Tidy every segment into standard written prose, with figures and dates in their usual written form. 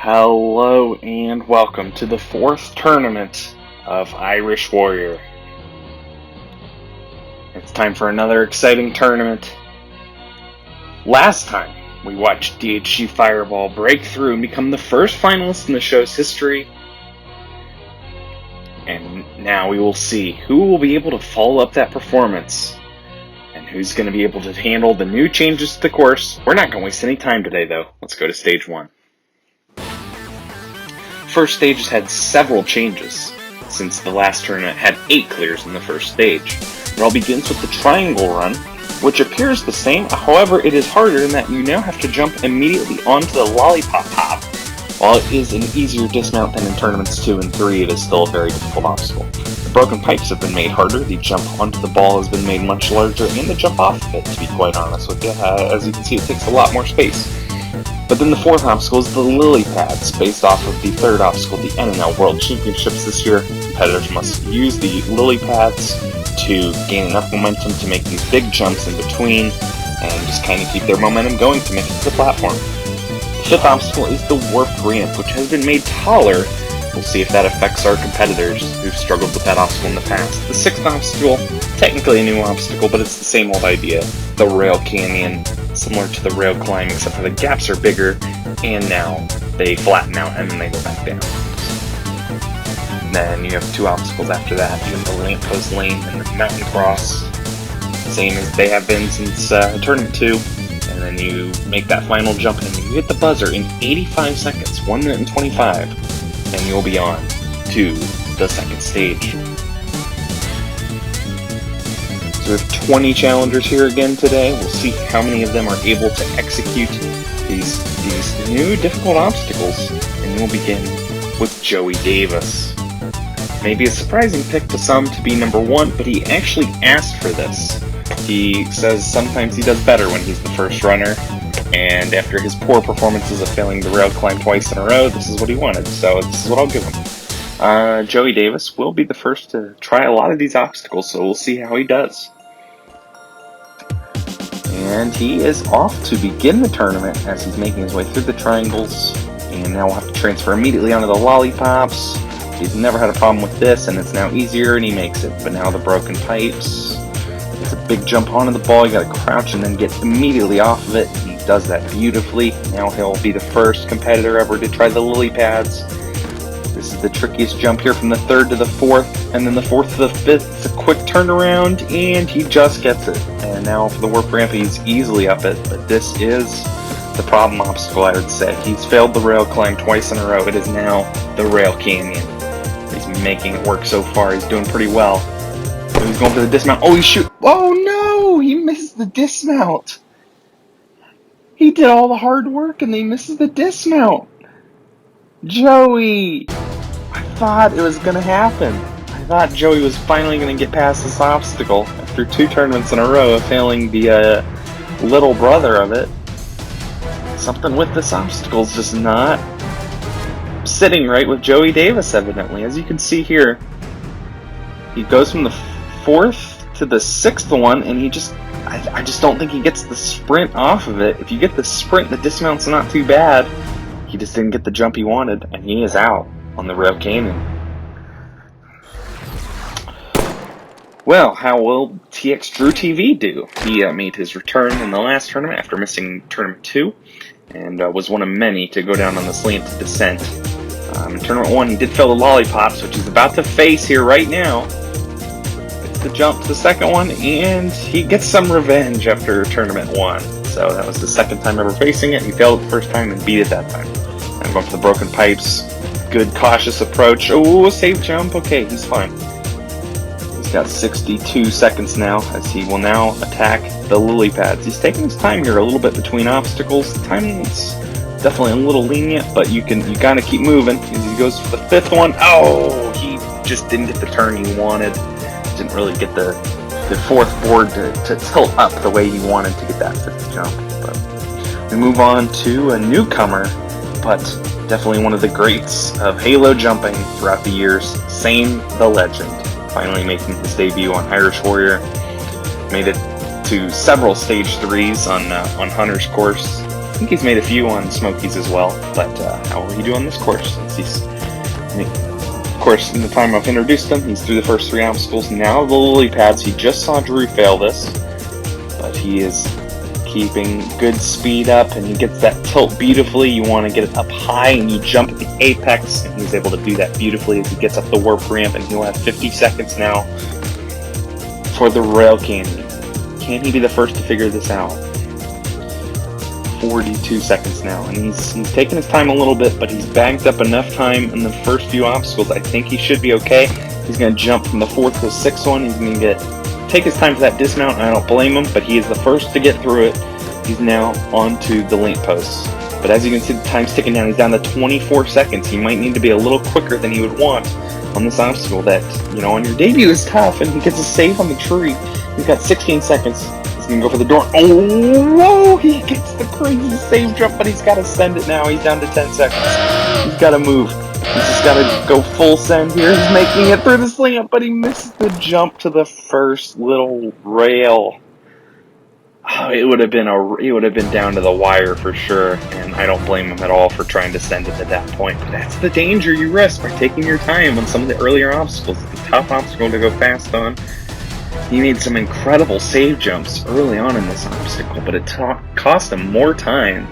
Hello and welcome to the fourth tournament of Irish Warrior. It's time for another exciting tournament. Last time, we watched DHG Fireball break through and become the first finalist in the show's history. And now we will see who will be able to follow up that performance and who's going to be able to handle the new changes to the course. We're not going to waste any time today, though. Let's go to stage one. First stage has had several changes, since the last tournament had 8 clears in the first stage. It all begins with the triangle run, which appears the same, however it is harder in that you now have to jump immediately onto the lollipop hop. While it is an easier dismount than in tournaments 2 and 3, it is still a very difficult obstacle. The broken pipes have been made harder, the jump onto the ball has been made much larger, and the jump off of it, to be quite honest with you. As you can see, it takes a lot more space. But then the fourth obstacle is the lily pads, based off of the third obstacle, the NNL World Championships this year. Competitors must use the lily pads to gain enough momentum to make these big jumps in between, and just kind of keep their momentum going to make it to the platform. The fifth obstacle is the warped ramp, which has been made taller. We'll see if that affects our competitors who've struggled with that obstacle in the past. The sixth obstacle, technically a new obstacle, but it's the same old idea. The rail canyon, similar to the rail climb, except for the gaps are bigger, and now they flatten out and then they go back down. Then you have 2 obstacles after that. You have the lamppost lane and the mountain cross, same as they have been since Tournament 2. And then you make that final jump and you hit the buzzer in 85 seconds, 1 minute and 25, and you'll be on to the second stage. So we have 20 challengers here again today. We'll see how many of them are able to execute these new difficult obstacles. And we'll begin with Joey Davis. Maybe a surprising pick to some to be number 1, but he actually asked for this. He says sometimes he does better when he's the first runner, and after his poor performances of failing the rail climb twice in a row, this is what he wanted, so this is what I'll give him. Joey Davis will be the first to try a lot of these obstacles, so we'll see how he does. And he is off to begin the tournament as he's making his way through the triangles, and now we'll have to transfer immediately onto the lollipops. He's never had a problem with this, and it's now easier, and he makes it. But now the broken pipes. It's a big jump onto the ball. You gotta crouch and then get immediately off of it. He does that beautifully. Now he'll be the first competitor ever to try the lily pads. This is the trickiest jump here from the 3rd to the 4th, and then the 4th to the 5th. It's a quick turnaround, and he just gets it. And now for the warp ramp, he's easily up it, but this is the problem obstacle, I would say. He's failed the rail climb twice in a row. It is now the rail canyon. He's making it work so far. He's doing pretty well. He's going for the dismount. Oh, he shoot! Oh no! He misses the dismount. He did all the hard work and he misses the dismount. Joey! I thought it was going to happen. I thought Joey was finally going to get past this obstacle after 2 tournaments in a row of failing the little brother of it. Something with this obstacle is just not sitting right with Joey Davis, evidently. As you can see here, he goes from the 4th to the 6th one, and I just don't think he gets the sprint off of it. If you get the sprint, the dismount's not too bad. He just didn't get the jump he wanted, and he is out on the rail canyon. Well, how will TX Drew TV do? He made his return in the last tournament after missing Tournament 2, and was one of many to go down on the slanted descent. In Tournament 1, he did fail the lollipops, which he's about to face here right now. It's the jump to the second one, and he gets some revenge after Tournament 1. So that was the second time ever facing it. He failed it the first time and beat it that time. I'm going for the broken pipes. Good cautious approach. Oh, safe jump. Okay, he's fine. He's got 62 seconds now as he will now attack the lily pads. He's taking his time here a little bit between obstacles. The timing's definitely a little lenient, but you gotta keep moving. As he goes for the 5th one. Oh, he just didn't get the turn he wanted. Didn't really get the 4th board to tilt up the way he wanted to get that 5th jump. But we move on to a newcomer, but definitely one of the greats of Halo jumping throughout the years, Sane the Legend, finally making his debut on Irish Warrior. Made it to several stage 3s on Hunter's course. think he's made a few on Smokies as well, but how will he do on this course? Of course, in the time I've introduced him, he's through the first 3 obstacles. Now the lily pads. He just saw Drew fail this, but he is keeping good speed up, and he gets that tilt beautifully. You want to get it up high, and you jump at the apex, and he's able to do that beautifully as he gets up the warp ramp, and he'll have 50 seconds now for the rail canyon. Can he be the first to figure this out? 42 seconds now, and he's taking his time a little bit, but he's bagged up enough time in the first few obstacles. I think he should be okay. He's going to jump from the 4th to the 6th one. He's going to take his time for that dismount, and I don't blame him, but he is the first to get through it. He's now onto the link posts. But as you can see, the time's ticking down. He's down to 24 seconds. He might need to be a little quicker than you would want on this obstacle that, on your debut is tough, and he gets a save on the tree. He's got 16 seconds. He's going to go for the door. Oh, whoa! He gets the crazy save jump, but he's got to send it now. He's down to 10 seconds. He's got to move. He's just got to go full send here. He's making it through the slant, but he misses the jump to the first little rail. Oh, it would have been down to the wire for sure, and I don't blame him at all for trying to send it at that point. But that's the danger you risk by taking your time on some of the earlier obstacles. It's a tough obstacle to go fast on. He made some incredible save jumps early on in this obstacle, but it cost him more time.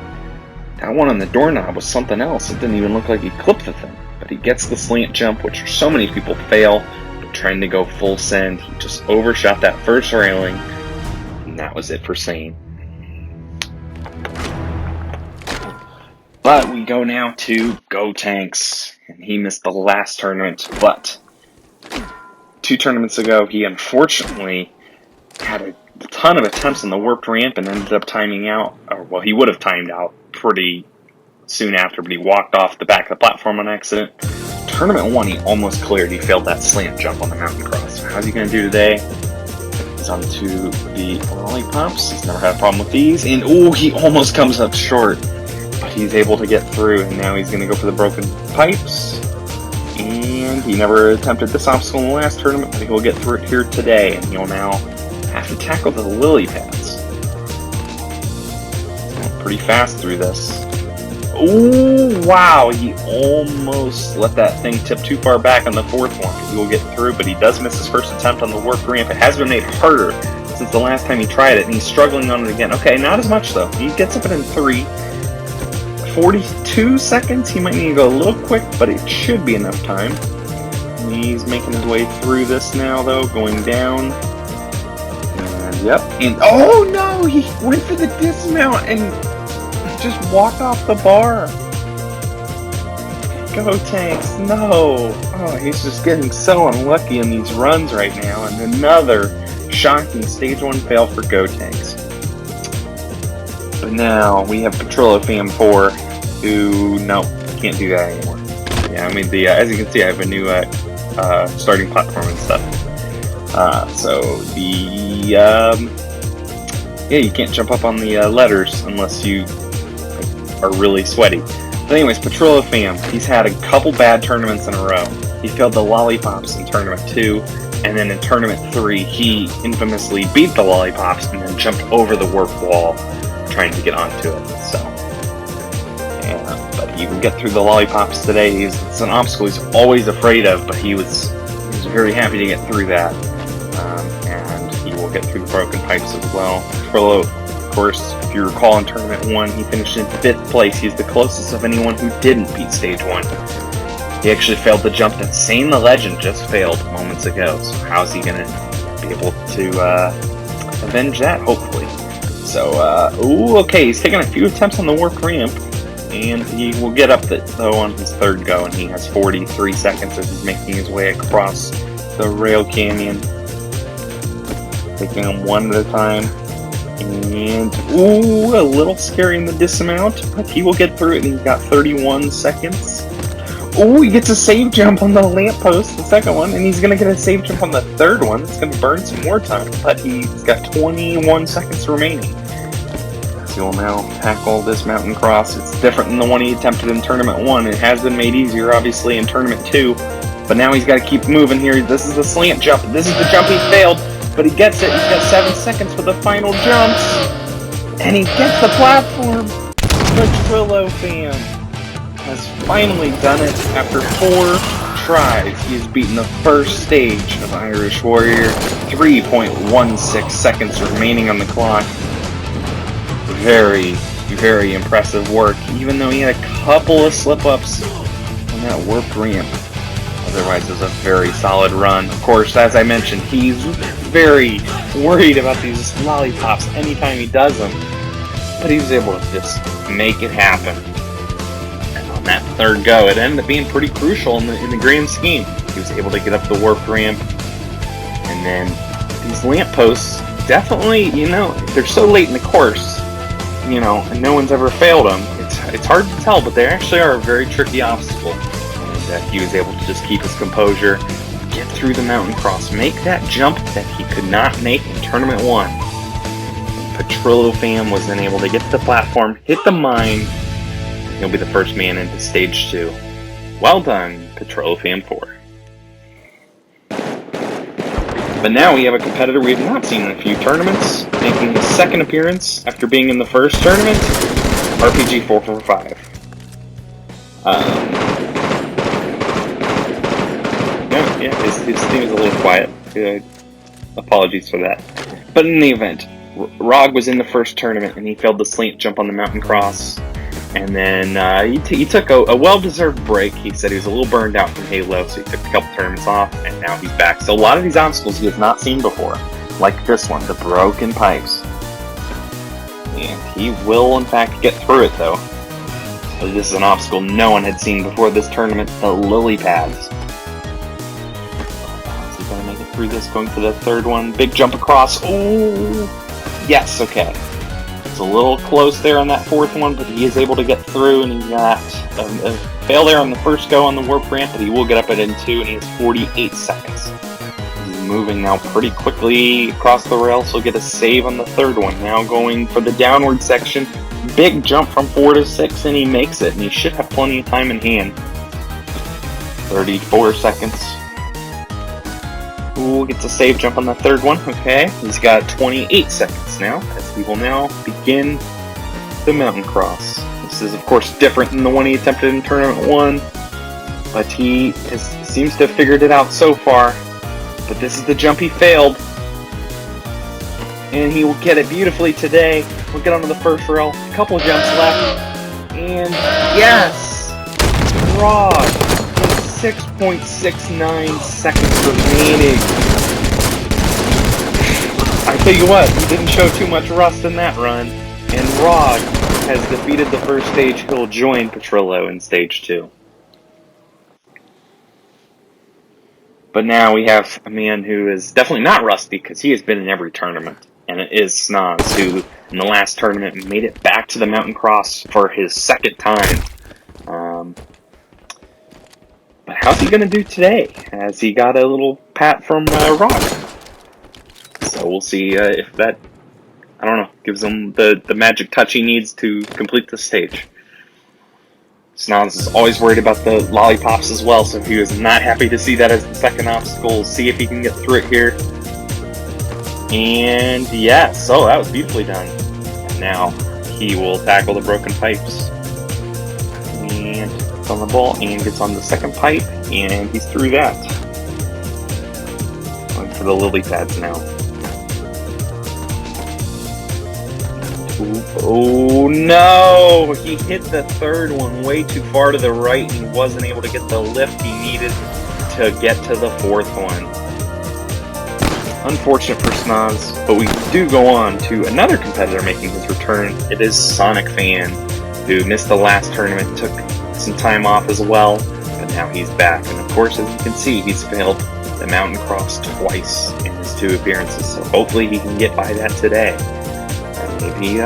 That one on the doorknob was something else. It didn't even look like he clipped the thing. But he gets the slant jump, which so many people fail. But trying to go full send, he just overshot that first railing. And that was it for Sane. But we go now to Gotenks. And he missed the last tournament, but 2 tournaments ago, he unfortunately had a ton of attempts on the warped ramp and ended up timing out. Well, he would have timed out pretty soon after, but he walked off the back of the platform on accident. Tournament 1, he almost cleared. He failed that slant jump on the mountain cross. So how's he going to do today? He's onto the lollipops. He's never had a problem with these. And, he almost comes up short. But he's able to get through, and now he's going to go for the broken pipes. And he never attempted this obstacle in the last tournament, but he'll get through it here today, and he'll now have to tackle the lily pads. Pretty fast through this. Oh, wow, he almost let that thing tip too far back on the 4th one. He will get through, but he does miss his first attempt on the warp ramp. It has been made harder since the last time he tried it, and he's struggling on it again. Okay, not as much, though. He gets up in 3. 42 seconds. He might need to go a little quick, but it should be enough time. He's making his way through this now, though, going down. And, yep. And, oh, no! He went for the dismount and just walked off the bar. Gotenks, no! Oh, he's just getting so unlucky in these runs right now. And another shocking Stage 1 fail for Gotenks. But now we have Petrillo Fam 4, who, no, can't do that anymore. Yeah, I mean, as you can see, I have a new starting platform and stuff. Yeah, you can't jump up on the letters unless you are really sweaty. But anyways, Petrillo Fam, he's had a couple bad tournaments in a row. He failed the lollipops in Tournament 2, and then in Tournament 3, he infamously beat the lollipops and then jumped over the warp wall trying to get onto it. So, yeah, but he will get through the lollipops today. It's an obstacle he's always afraid of, but he was very happy to get through that. And he will get through the broken pipes as well. Petrillo, of course, if you recall in Tournament 1, he finished in 5th place. He's the closest of anyone who didn't beat Stage 1. He actually failed the jump that Sane the Legend just failed moments ago. So how's he going to be able to avenge that, hopefully? So, okay, he's taking a few attempts on the warp ramp, and he will get up though on his 3rd go, and he has 43 seconds as he's making his way across the rail canyon. Taking them one at a time. And, a little scary in the dismount, but he will get through it, and he's got 31 seconds. He gets a save jump on the lamppost, the 2nd one, and he's going to get a save jump on the 3rd one. It's going to burn some more time, but he's got 21 seconds remaining. So he'll now tackle this mountain cross. It's different than the one he attempted in Tournament 1. It has been made easier, obviously, in Tournament 2, but now he's got to keep moving here. This is the slant jump. This is the jump he failed, but he gets it. He's got 7 seconds for the final jumps, and he gets the platform. Petrillo fam has finally done it. After 4 tries, he has beaten the first stage of Irish Warrior. 3.16 seconds remaining on the clock. Very, very impressive work, even though he had a couple of slip-ups on that warped ramp. Otherwise, it was a very solid run. Of course, as I mentioned, he's very worried about these lollipops anytime he does them, but he was able to just make it happen. And on that third go, it ended up being pretty crucial in the grand scheme. He was able to get up the warped ramp, and then these lampposts definitely, they're so late in the course, and no one's ever failed them. It's hard to tell, but they actually are a very tricky obstacle. And he was able to just keep his composure, get through the mountain cross, make that jump that he could not make in Tournament 1. And Petrillo fam was then able to get to the platform, hit the mine, and he'll be the first man into Stage 2. Well done, Petrillo fam 4. But now we have a competitor we have not seen in a few tournaments, making his second appearance after being in the first tournament, RPG445. His theme is a little quiet. Apologies for that. But in the event, Rog was in the first tournament and he failed the slant jump on the mountain cross. And then he took a well-deserved break. He said he was a little burned out from Halo, so he took a couple tournaments off, and now he's back. So a lot of these obstacles he has not seen before, like this one, the broken pipes. And he will, in fact, get through it, though. This is an obstacle no one had seen before this tournament, the lily pads. Is he going to make it through this, going for the third one? Big jump across. Oh! Yes, okay. It's a little close there on that fourth one, but he is able to get through, and he got a fail there on the first go on the warp ramp, but he will get up it in 2, and he has 48 seconds. He's moving now pretty quickly across the rail, so he'll get a save on the third one. Now going for the downward section. Big jump from 4 to 6, and he makes it, and he should have plenty of time in hand. 34 seconds. Ooh, gets a save jump on the third one. Okay, he's got 28 seconds now, as he will now begin the mountain cross. This is, of course, different than the one he attempted in Tournament 1, but he seems to have figured it out so far. But this is the jump he failed, and he will get it beautifully today. We'll get onto the first rail, a couple of jumps left, and yes! Rog! 6.69 seconds remaining. I tell you what, he didn't show too much rust in that run, and Rog has defeated the first stage. He'll join Petrillo in Stage 2. But now we have a man who is definitely not rusty, because he has been in every tournament, and it is Snoz, who in the last tournament made it back to the mountain cross for his second time. But how's he going to do today? Has he got a little pat from Rog? So we'll see if that, I don't know, gives him the magic touch he needs to complete the stage. Snoz is always worried about the lollipops as well, so he was not happy to see that as the second obstacle. We'll see if he can get through it here. And yeah, so that was beautifully done. And now he will tackle the broken pipes. And on the ball and gets on the second pipe, and he's through that. Going for the lily pads now. Ooh, oh no! He hit the third one way too far to the right, and he wasn't able to get the lift he needed to get to the fourth one. Unfortunate for Snoz, but we do go on to another competitor making his return. It is Sonic Fan, who missed the last tournament, took some time off as well, but now he's back. And of course, as you can see, he's failed the mountain cross twice in his 2 appearances, so hopefully he can get by that today.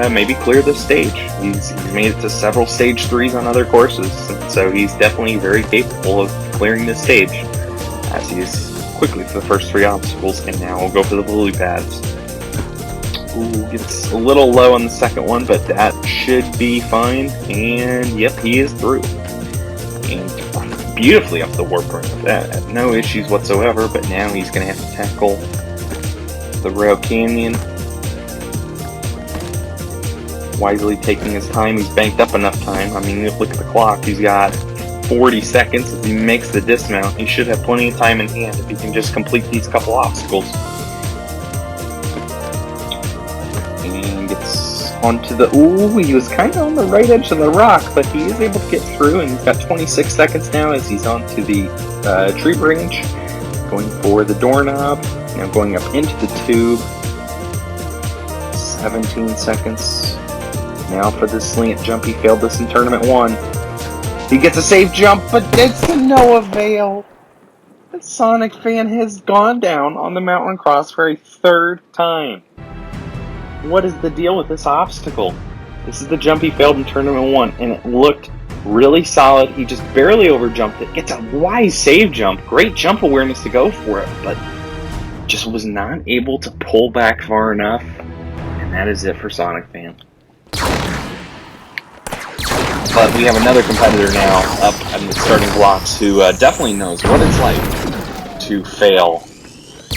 Maybe clear the stage. He's made it to several Stage 3s on other courses, and so he's definitely very capable of clearing this stage, as he is quickly for the first 3 obstacles, and now we'll go for the lily pads. Ooh, gets a little low on the second one, but that should be fine, and yep, he is through. And beautifully up the warp ramp, no issues whatsoever, but now he's going to have to tackle the Rail Canyon. wisely taking his time. He's banked up enough time. I mean, look at the clock. He's got 40 seconds as he makes the dismount. He should have plenty of time in hand if he can just complete these couple obstacles. And gets onto the... Ooh, he was kind of on the right edge of the rock, but he is able to get through, and he's got 26 seconds now as he's onto the tree branch, going for the doorknob, now going up into the tube. 17 seconds. Now for the slant jump. He failed this in Tournament 1. He gets a safe jump, but it's to no avail. The Sonic fan has gone down on the mountain cross for a third time. What is the deal with this obstacle? This is the jump he failed in Tournament 1, and it looked really solid. He just barely overjumped it. Gets a wise save jump. Great jump awareness to go for it, but just was not able to pull back far enough. And that is it for Sonic Fan. But we have another competitor now up in the starting blocks who definitely knows what it's like to fail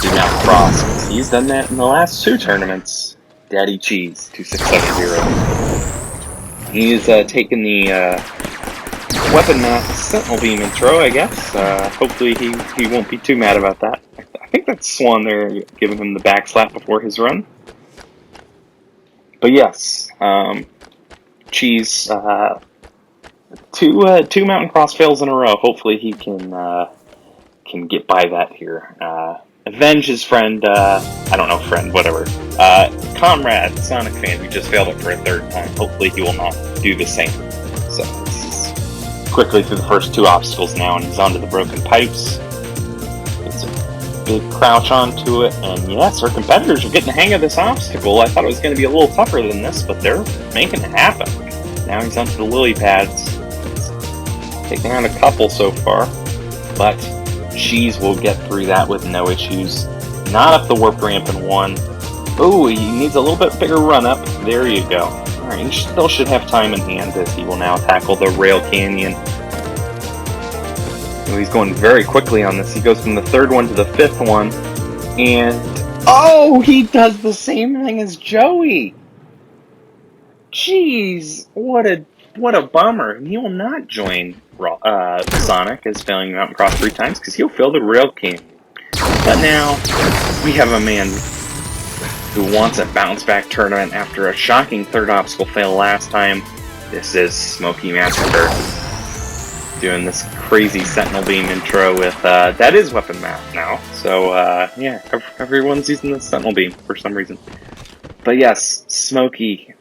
the mountain cross. He's done that in the last 2 tournaments. Daddy Cheese 2670. He's taken the weapon mask Sentinel Beam intro, I guess. Hopefully he won't be too mad about that. I think that's Swan there giving him the back slap before his run. But yes, Cheese, two mountain cross fails in a row. Hopefully he can get by that here. Avenge his friend, comrade, Sonic Fan, who just failed it for a 3rd time. Hopefully he will not do the same. So this is quickly through the first 2 obstacles now, and he's onto the broken pipes. Gets a big crouch onto it, and yes, our competitors are getting the hang of this obstacle. I thought it was going to be a little tougher than this, but they're making it happen. Now he's onto the lily pads. Taking out a couple so far, but Cheese will get through that with no issues. Not up the warped ramp in 1. Oh, he needs a little bit bigger run up. There you go. Alright, he still should have time in hand as he will now tackle the rail canyon. Oh, he's going very quickly on this. He goes from the 3rd one to the 5th one, and oh, he does the same thing as Joey. Jeez, what a bummer. And he will not join Sonic as failing Mountain Cross 3 times because he'll fail the rail canyon. But now we have a man who wants a bounce back tournament after a shocking 3rd obstacle fail last time. This is Smokey Massacre doing this crazy Sentinel Beam intro with that is weapon math now. So yeah, everyone's using the Sentinel Beam for some reason. But yes, Smokey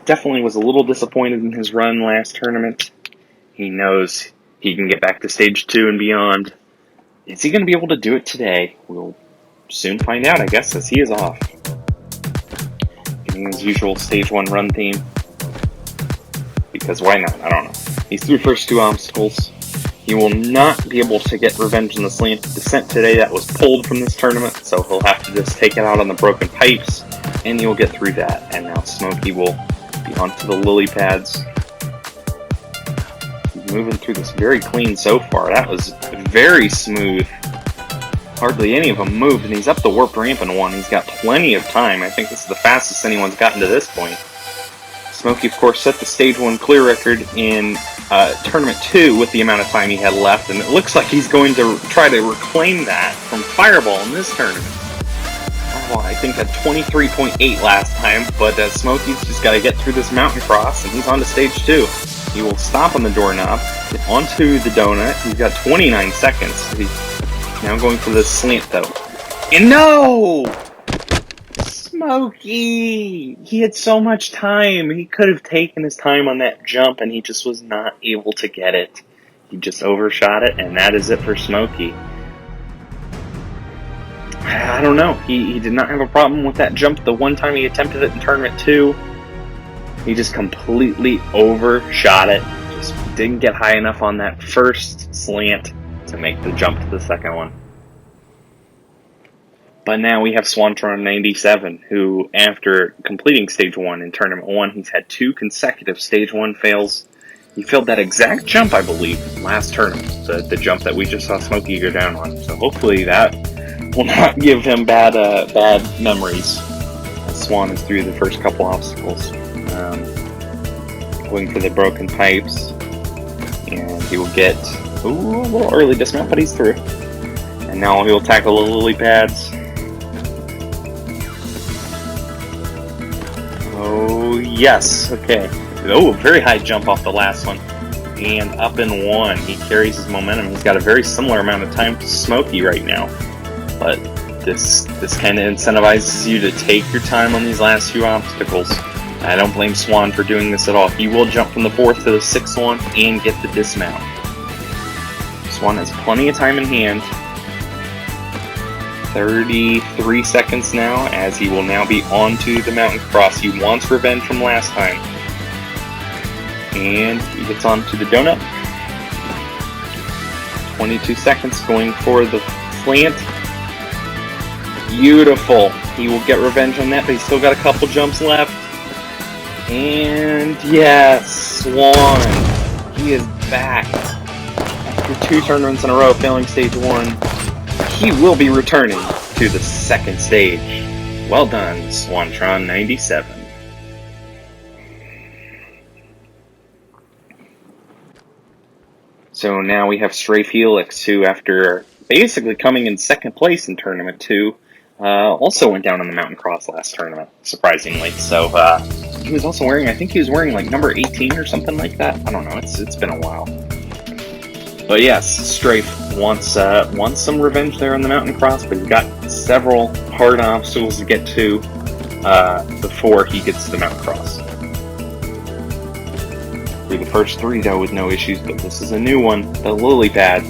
definitely was a little disappointed in his run last tournament. He knows he can get back to stage 2 and beyond. Is he going to be able to do it today? We'll soon find out, I guess, as he is off. Giving his usual stage 1 run theme. Because why not? I don't know. He's through the first 2 obstacles. He will not be able to get Revenge in the Slanted Descent today. That was pulled from this tournament, so he'll have to just take it out on the broken pipes, and he'll get through that. And now Smokey will be onto the lily pads. He's moving through this very clean so far. That was very smooth. Hardly any of them moved, and he's up the warped ramp in 1. He's got plenty of time. I think this is the fastest anyone's gotten to this point. Smokey, of course, set the stage 1 clear record in Tournament 2 with the amount of time he had left, and it looks like he's going to try to reclaim that from Fireball in this tournament. Oh, I think at 23.8 last time, but Smokey's just got to get through this mountain cross, and he's on to stage 2. He will stop on the doorknob, get onto the donut. He's got 29 seconds. He's now going for the slant, though. And no! Smokey! He had so much time. He could have taken his time on that jump, and he just was not able to get it. He just overshot it, and that is it for Smokey. I don't know. He did not have a problem with that jump the one time he attempted it in Tournament 2. He just completely overshot it. Just didn't get high enough on that first slant to make the jump to the second one. But now we have Swantron 97, who, after completing Stage 1 in Tournament 1, he's had 2 consecutive Stage 1 fails. He failed that exact jump, I believe, last tournament, the jump that we just saw Smokey go down on. So hopefully that will not give him bad memories. Swan is through the first couple obstacles. Going for the broken pipes. And he will get a little early dismount, but he's through. And now he will tackle the lily pads. Oh, yes. Okay. Oh, very high jump off the last one. And up in one. He carries his momentum. He's got a very similar amount of time to Smokey right now. But this kind of incentivizes you to take your time on these last few obstacles. I don't blame Swan for doing this at all. He will jump from the 4th to the 6th one and get the dismount. Swan has plenty of time in hand. 33 seconds now, as he will now be onto the mountain cross. He wants revenge from last time. And he gets onto the donut. 22 seconds going for the slant. Beautiful. He will get revenge on that, but he's still got a couple jumps left. And yes, Swan. He is back. After 2 tournaments in a row failing stage 1, he will be returning to the 2nd stage. Well done, Swantron 97. So now we have Stray Felix, who after basically coming in 2nd place in Tournament 2, also went down on the mountain cross last tournament, surprisingly. So he was also wearing, I think he was wearing like number 18 or something like that. I don't know, it's been a while. But yes, Strafe wants some revenge there on the mountain cross, but he's got several hard obstacles to get to before he gets to the mountain cross. Through the first 3 though with no issues, but this is a new one, the lily pads.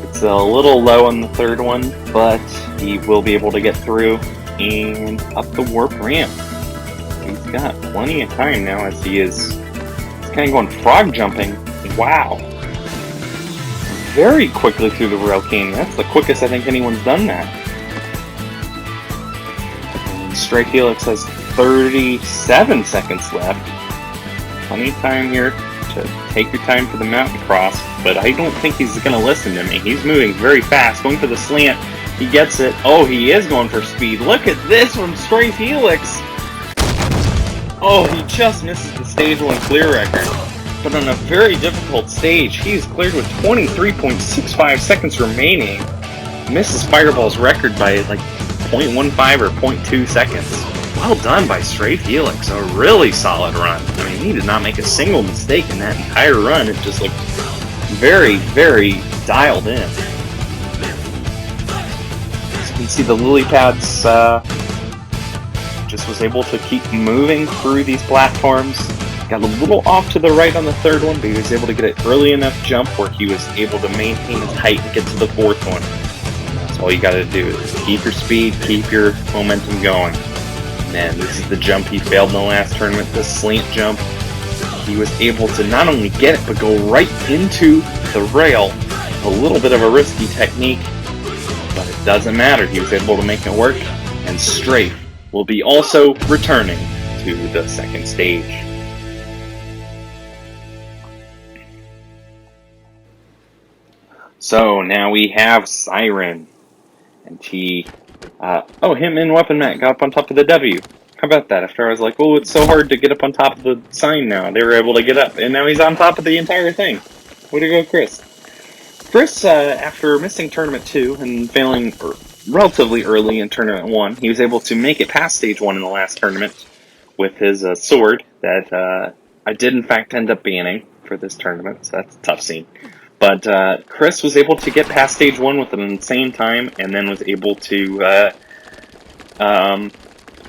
It's a little low on the 3rd one, but he will be able to get through and up the warp ramp. He's got plenty of time now as he's kind of going frog jumping. Wow. Very quickly through the rail canyon. That's the quickest I think anyone's done that. And Stray Felix has 37 seconds left. Plenty of time here to take your time for the mountain cross, but I don't think he's going to listen to me. He's moving very fast, going for the slant. He gets it. Oh, he is going for speed. Look at this from Stray Felix. Oh, he just misses the stage 1 clear record. But on a very difficult stage, he's cleared with 23.65 seconds remaining. Misses Fireball's record by like 0.15 or 0.2 seconds. Well done by Stray Felix, a really solid run. I mean, he did not make a single mistake in that entire run. It just looked very, very dialed in. As you can see, the lily pads just was able to keep moving through these platforms. Got a little off to the right on the 3rd one, but he was able to get an early enough jump where he was able to maintain his height and get to the 4th one. That's all you gotta do, is keep your speed, keep your momentum going. And this is the jump he failed in the last tournament, the slant jump. He was able to not only get it, but go right into the rail. A little bit of a risky technique, but it doesn't matter. He was able to make it work, and Strafe will be also returning to the 2nd stage. So now we have Siren, and him and Weapon Matt got up on top of the W. How about that? After I was like, oh, it's so hard to get up on top of the sign now. They were able to get up, and now he's on top of the entire thing. Way to go, Chris. Chris, after missing Tournament 2 and failing relatively early in Tournament 1, he was able to make it past Stage 1 in the last tournament with his sword that I did in fact end up banning for this tournament, so that's a tough scene. But Chris was able to get past Stage 1 with an insane time, and then was able to,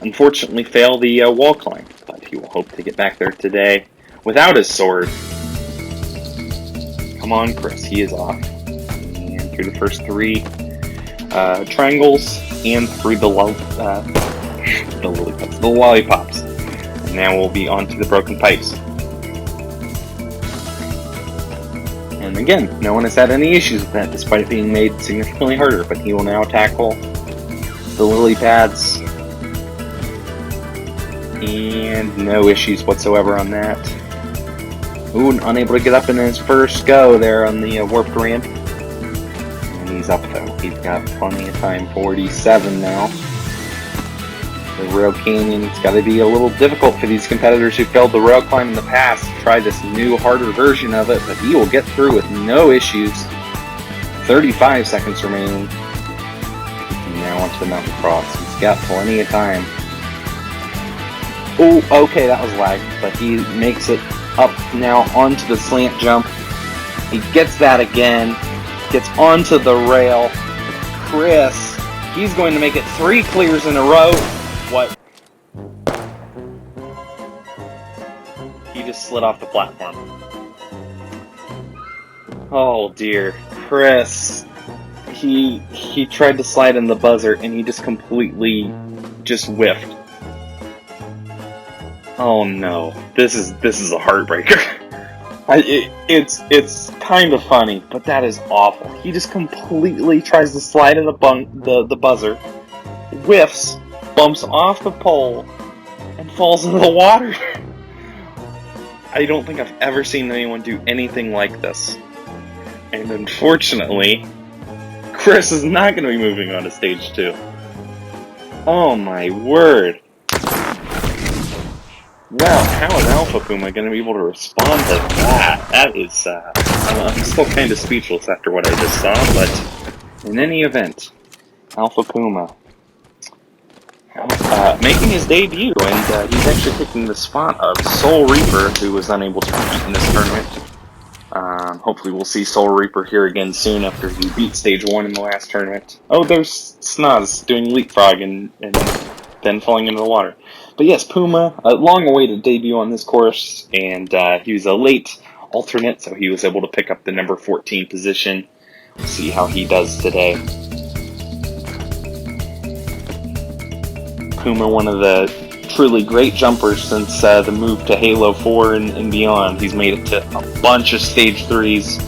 unfortunately, fail the wall climb. But he will hope to get back there today without his sword. Come on, Chris, he is off. And through the first 3 triangles, and through the lollipops. And now we'll be on to the broken pipes. And again, no one has had any issues with that, despite it being made significantly harder, but he will now tackle the lily pads, and no issues whatsoever on that. Ooh, unable to get up in his first go there on the warped ramp. And he's up though, he's got plenty of time, 47 now. The rail canyon, it's got to be a little difficult for these competitors who failed the rail climb in the past to try this new, harder version of it, but he will get through with no issues. 35 seconds remaining. Now onto the mountain cross. He's got plenty of time. Oh, okay, that was lag, but he makes it up now onto the slant jump. He gets that again, gets onto the rail. Chris, he's going to make it 3 clears in a row. What? He just slid off the platform. Oh dear, Chris. He tried to slide in the buzzer and he just completely just whiffed. Oh no, this is a heartbreaker. It's kind of funny, but that is awful. He just completely tries to slide in the buzzer, whiffs, bumps off the pole, and falls into the water. I don't think I've ever seen anyone do anything like this. And unfortunately, Chris is not going to be moving on to stage 2. Oh my word. Wow, how is Alpha Puma going to be able to respond to that? That is, I'm still kind of speechless after what I just saw, but in any event, Alpha Puma making his debut, and he's actually taking the spot of Soul Reaper, who was unable to compete in this tournament. Hopefully we'll see Soul Reaper here again soon after he beat stage 1 in the last tournament. Oh, there's Snaz doing leapfrog and then falling into the water. But yes, Puma, a long-awaited debut on this course, and he was a late alternate, so he was able to pick up the number 14 position. We'll see how he does today. Puma, one of the truly great jumpers since the move to Halo 4 and beyond. He's made it to a bunch of stage 3s.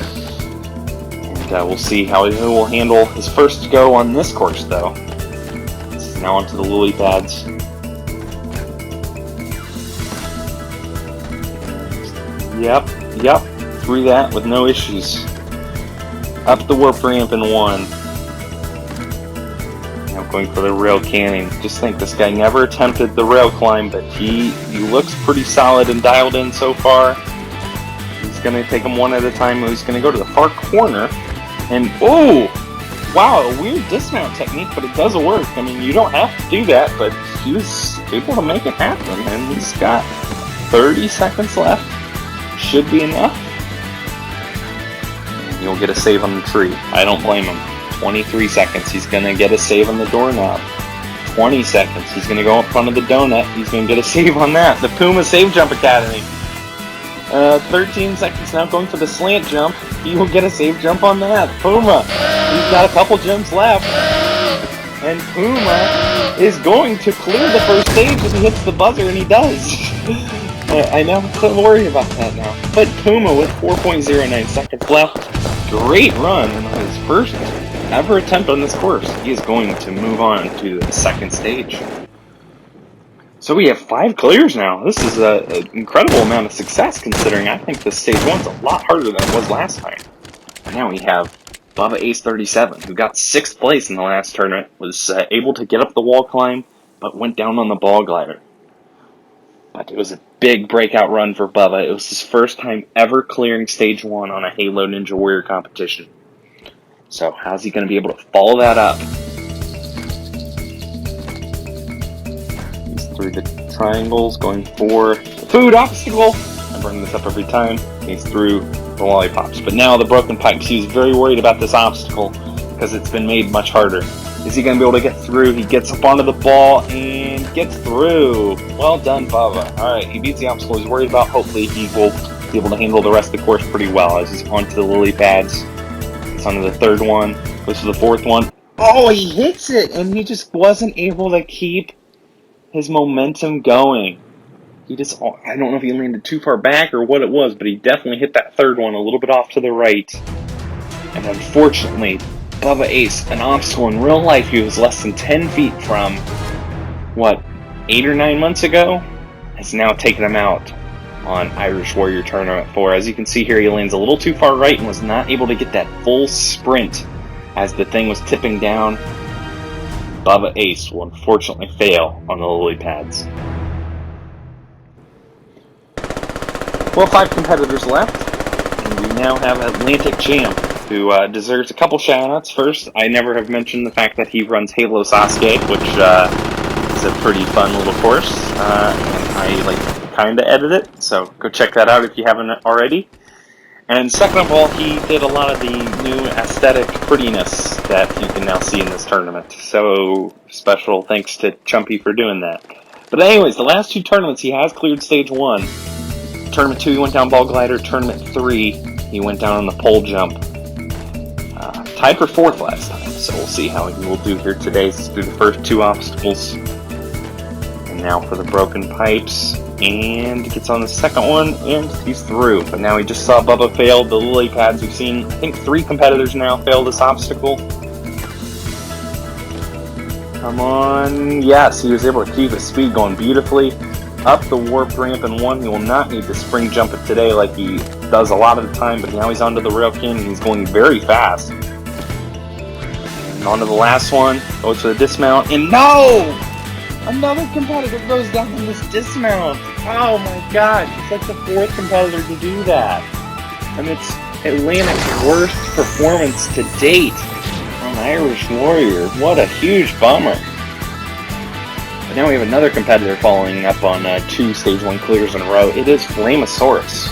And we'll see how he will handle his first go on this course, though. This is now onto the lily pads. Yep, through that with no issues. Up the warp ramp in 1. Now going for the rail canning. Just think, this guy never attempted the rail climb, but he looks pretty solid and dialed in so far. He's going to take them one at a time. He's going to go to the far corner. And, oh! Wow, a weird dismount technique, but it does work. I mean, you don't have to do that, but he was able to make it happen. And he's got 30 seconds left. Should be enough. And he'll get a save on the tree. I don't blame him. 23 seconds. He's going to get a save on the doorknob. 20 seconds. He's going to go in front of the donut. He's going to get a save on that. The Puma Save Jump Academy. 13 seconds now going for the slant jump. He will get a save jump on that. Puma. He's got a couple jumps left. And Puma is going to clear the first stage if he hits the buzzer, and he does. I now don't worry about that now. But Puma with 4.09 seconds left. Great run in his first ever attempt on this course. He is going to move on to the second stage. So we have 5 clears now. This is an incredible amount of success, considering I think this stage 1's a lot harder than it was last time. And now we have Bubba Ace 37, who got 6th place in the last tournament, was able to get up the wall climb, but went down on the ball glider. But it was a big breakout run for Bubba. It was his first time ever clearing stage 1 on a Halo Ninja Warrior competition. So how's he going to be able to follow that up? He's through the triangles, going for the food obstacle. I bring this up every time. He's through the lollipops. But now the broken pipes. He's very worried about this obstacle because it's been made much harder. Is he going to be able to get through? He gets up onto the ball and gets through. Well done, Bubba. Alright, he beats the obstacle he's worried about. Hopefully he will be able to handle the rest of the course pretty well as he's onto the lily pads. It's onto the 3rd one. Goes to the 4th one. Oh, he hits it! And he just wasn't able to keep his momentum going. He just, I don't know if he landed too far back or what it was, but he definitely hit that 3rd one a little bit off to the right. And unfortunately, Bubba Ace, an obstacle in real life he was less than 10 feet from, 8 or 9 months ago, has now taken him out on Irish Warrior Tournament 4. As you can see here, he lands a little too far right and was not able to get that full sprint as the thing was tipping down. Bubba Ace will unfortunately fail on the lily pads. Well, 5 competitors left, and we now have Atlantic Champ, who deserves a couple shoutouts. First, I never have mentioned the fact that he runs Halo Sasuke, which is a pretty fun little course, and I kind of edit it, so go check that out if you haven't already. And second of all, he did a lot of the new aesthetic prettiness that you can now see in this tournament. So special thanks to Chumpy for doing that. But anyways, the last 2 tournaments he has cleared stage 1. Tournament 2 he went down ball glider. Tournament 3 he went down on the pole jump. Tied for 4th last time, so we'll see how he will do here today. Let's do the first 2 obstacles. And now for the broken pipes. And he gets on the second one, and he's through. But now he just saw Bubba fail the lily pads. We've seen, I think, 3 competitors now fail this obstacle. Come on. Yes, he was able to keep his speed going beautifully. Up the warp ramp in 1. He will not need to spring jump it today like he does a lot of the time, but now he's onto the rail canyon. He's going very fast. And onto the last one. Goes for the dismount. And no! Another competitor goes down in this dismount. Oh my god, he's like the 4th competitor to do that. And it's Atlantic's worst performance to date on Irish Warrior. What a huge bummer. But now we have another competitor following up on 2 stage 1 clears in a row. It is Flamosaurus,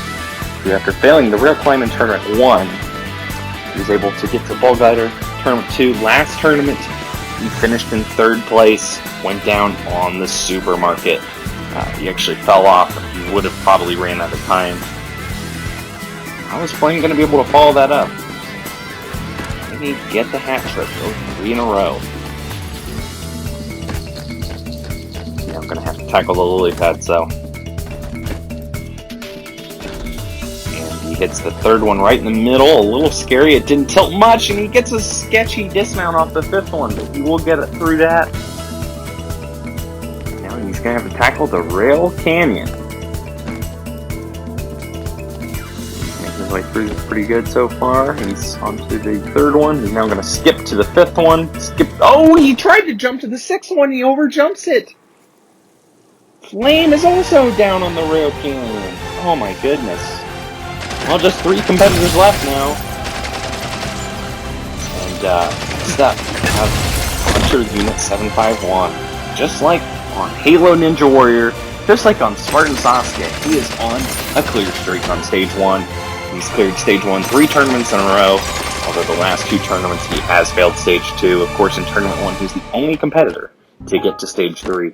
who after failing the rail climb in tournament 1, he was able to get to ball glider. Tournament 2, last tournament, he finished in 3rd place, went down on the supermarket. He actually fell off, and he would have probably ran out of time. How is Flame going to be able to follow that up? Maybe get the hat trick, go 3 in a row. Yeah, I'm going to have to tackle the lily pads, though. And he hits the 3rd one right in the middle, a little scary. It didn't tilt much, and he gets a sketchy dismount off the 5th one, but he will get it through that. He's going to have to tackle the rail canyon. He's making his way through this pretty good so far. He's onto the 3rd one. He's now going to skip to the 5th one. Oh, he tried to jump to the 6th one. He overjumps it. Flame is also down on the rail canyon. Oh my goodness. Well, just 3 competitors left now. And next up, we have Hunter Unit 751. Just like on Halo Ninja Warrior, just like on Spartan Sasuke, he is on a clear streak on stage 1. He's cleared stage 1 3 tournaments in a row, although the last 2 tournaments he has failed stage 2. Of course, in tournament 1, he's the only competitor to get to stage 3.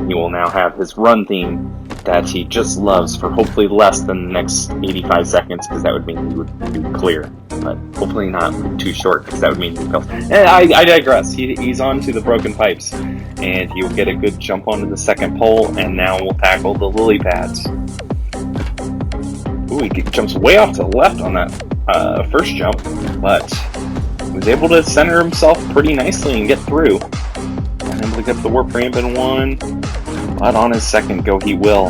He will now have his run theme that he just loves for hopefully less than the next 85 seconds, because that would mean he would be clear. But hopefully not too short, because that would mean he fails. I digress. He's on to the broken pipes, and he will get a good jump onto the 2nd pole, and now we'll tackle the lily pads. Ooh, he jumps way off to the left on that 1st jump, but was able to center himself pretty nicely and get through. And able to get the warp ramp in 1, but on his 2nd go he will.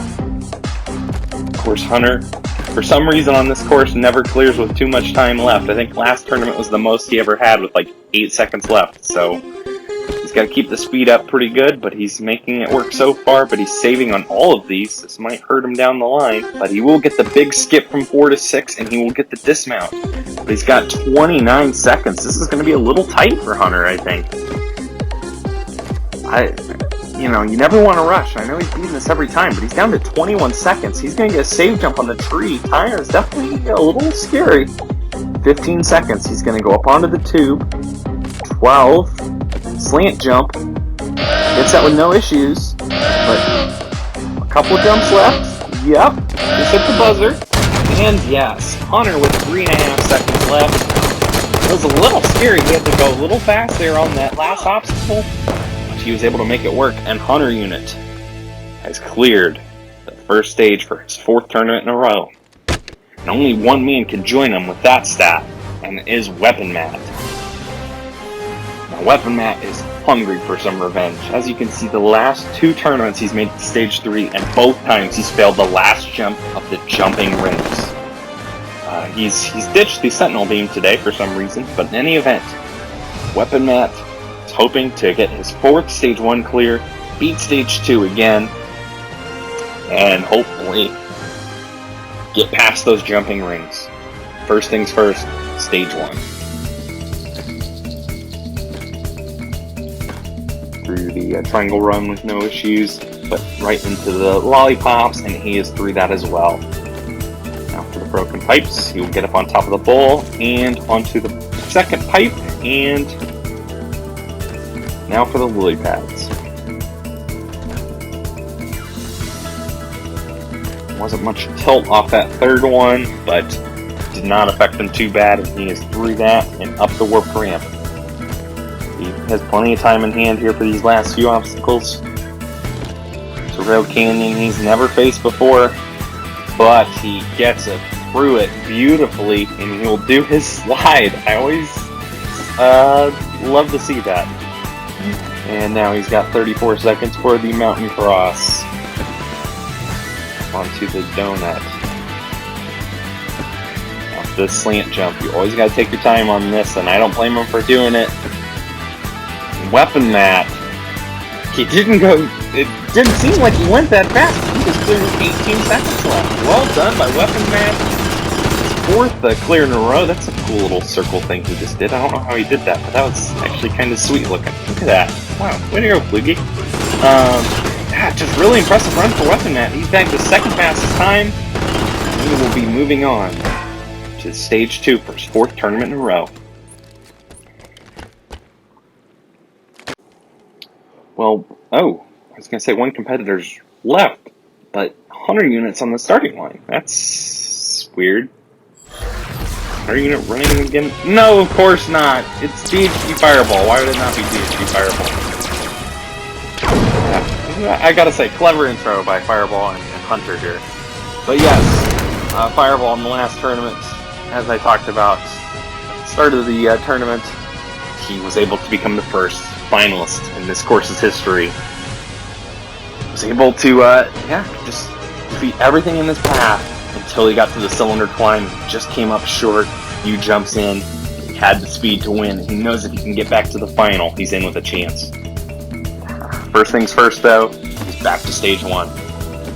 Of course, Hunter, for some reason on this course, never clears with too much time left. I think last tournament was the most he ever had with like 8 seconds left, so he's got to keep the speed up pretty good, but he's making it work so far, but he's saving on all of these. This might hurt him down the line, but he will get the big skip from 4 to 6, and he will get the dismount. But he's got 29 seconds. This is going to be a little tight for Hunter, I think. You never want to rush. I know he's beating this every time, but he's down to 21 seconds. He's going to get a save jump on the tree. Tire is definitely a little scary. 15 seconds. He's going to go up onto the tube. 12. Slant jump. Gets that with no issues. But a couple of jumps left. Yep. Just hit the buzzer. And yes, Hunter with 3.5 seconds left. It was a little scary. He had to go a little fast there on that last obstacle. He was able to make it work, and Hunter Unit has cleared the 1st stage for his 4th tournament in a row. And only one man can join him with that stat, and it is Weapon Matt. Now, Weapon Matt is hungry for some revenge. As you can see, the last 2 tournaments he's made to stage 3, and both times he's failed the last jump of the jumping rings. He's ditched the Sentinel Beam today for some reason, but in any event, Weapon Matt is hoping to get his 4th Stage 1 clear, beat Stage 2 again, and hopefully get past those jumping rings. First things first, Stage 1. Through the triangle run with no issues, but right into the lollipops, and he is through that as well. Now for the broken pipes, he will get up on top of the bowl and onto the second pipe, and now for the lily pads. Wasn't much tilt off that third one, but did not affect him too bad, and he is through that and up the warp ramp. He has plenty of time in hand here for these last few obstacles. It's a rail canyon he's never faced before, but he gets it through it beautifully, and he will do his slide. I always love to see that. And now he's got 34 seconds for the mountain cross. Onto the donut. Now this slant jump, you always got to take your time on this, and I don't blame him for doing it. Weapon mat. He didn't go. It didn't seem like he went that fast. He just cleared with 18 seconds left. Well done by Weapon mat. His 4th clear in a row. That's a cool little circle thing he just did. I don't know how he did that, but that was actually kind of sweet looking. Look at that. Wow, way to go, Flugie. Yeah, just really impressive run for Weapon mat. He's back to 2nd fastest time. He will be moving on to Stage 2 for his 4th tournament in a row. Well, I was going to say one competitor's left, but 100 units on the starting line. That's weird. 100 unit running again? No, of course not. It's DHG Fireball. Why would it not be DHG Fireball? I gotta say, clever intro by Fireball and Hunter here. But yes, Fireball in the last tournament, as I talked about, at the start of the tournament, he was able to become the first finalist in this course's history. Was able to, just defeat everything in this path until he got to the cylinder climb. Just came up short. Few jumps in. He had the speed to win. He knows if he can get back to the final, he's in with a chance. First things first, though, he's back to Stage 1.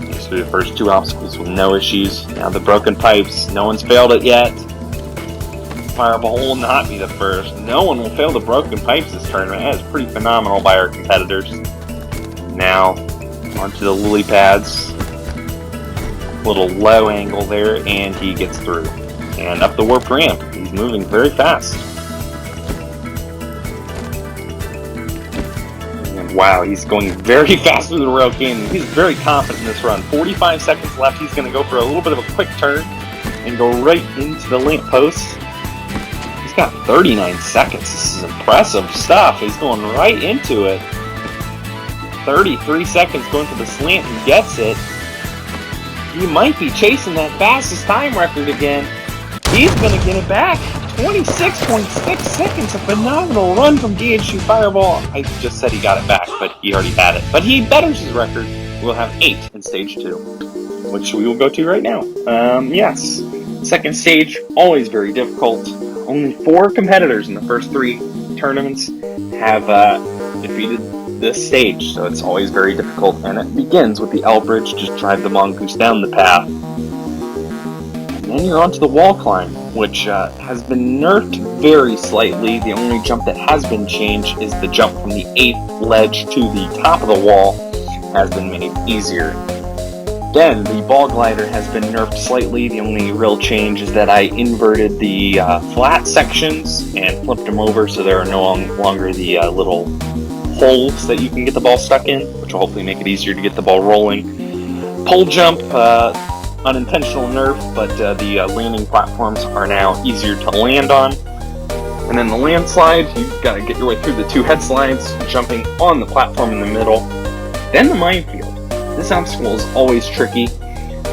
He's through the first 2 obstacles with no issues. Now the broken pipes. No one's failed it yet. Fireball will not be the first. No one will fail the broken pipes this tournament. That is pretty phenomenal by our competitors. Now, onto the lily pads. Little low angle there, and he gets through. And up the warp ramp. He's moving very fast. And wow, he's going very fast through the rail canyon. He's very confident in this run. 45 seconds left. He's going to go for a little bit of a quick turn and go right into the lamp post. He's got 39 seconds. This is impressive stuff. He's going right into it. 33 seconds going to the slant and gets it. He might be chasing that fastest time record again. He's going to get it back. 26.6 seconds. A phenomenal run from DHG Fireball. I just said he got it back, but he already had it. But he betters his record. We'll have 8 in Stage 2, which we will go to right now. Yes. Second stage, always very difficult. Only 4 competitors in the first 3 tournaments have defeated this stage, so it's always very difficult. And it begins with the L bridge. Just drive the mongoose down the path. And then you're onto the wall climb, which has been nerfed very slightly. The only jump that has been changed is the jump from the 8th ledge to the top of the wall has been made easier. Then, the ball glider has been nerfed slightly. The only real change is that I inverted the flat sections and flipped them over so there are no longer the little holes that you can get the ball stuck in, which will hopefully make it easier to get the ball rolling. Pole jump, unintentional nerf, but the landing platforms are now easier to land on. And then the landslide, you've got to get your way through the 2 head slides, jumping on the platform in the middle. Then the minefield. This obstacle is always tricky.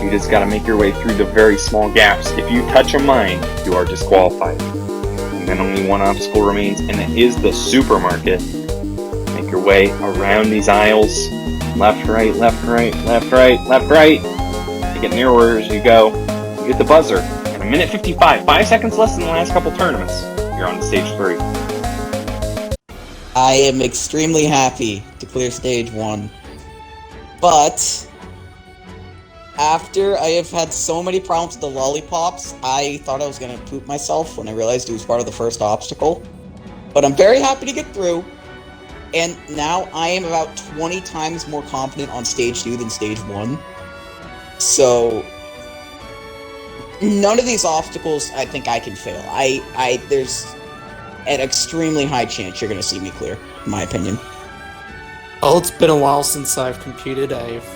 You just got to make your way through the very small gaps. If you touch a mine, you are disqualified. And then only 1 obstacle remains, and it is the supermarket. Make your way around these aisles. Left, right, left, right, left, right, left, right. You get nearer as you go. You get the buzzer. And 1:55, 5 seconds less than the last couple tournaments. You're on to Stage 3. I am extremely happy to clear stage 1. But after I have had so many problems with the lollipops, I thought I was going to poop myself when I realized it was part of the first obstacle. But I'm very happy to get through. And now I am about 20 times more confident on stage 2 than stage 1. So none of these obstacles I think I can fail. There's an extremely high chance you're going to see me clear, in my opinion. Well, it's been a while since I've competed. I've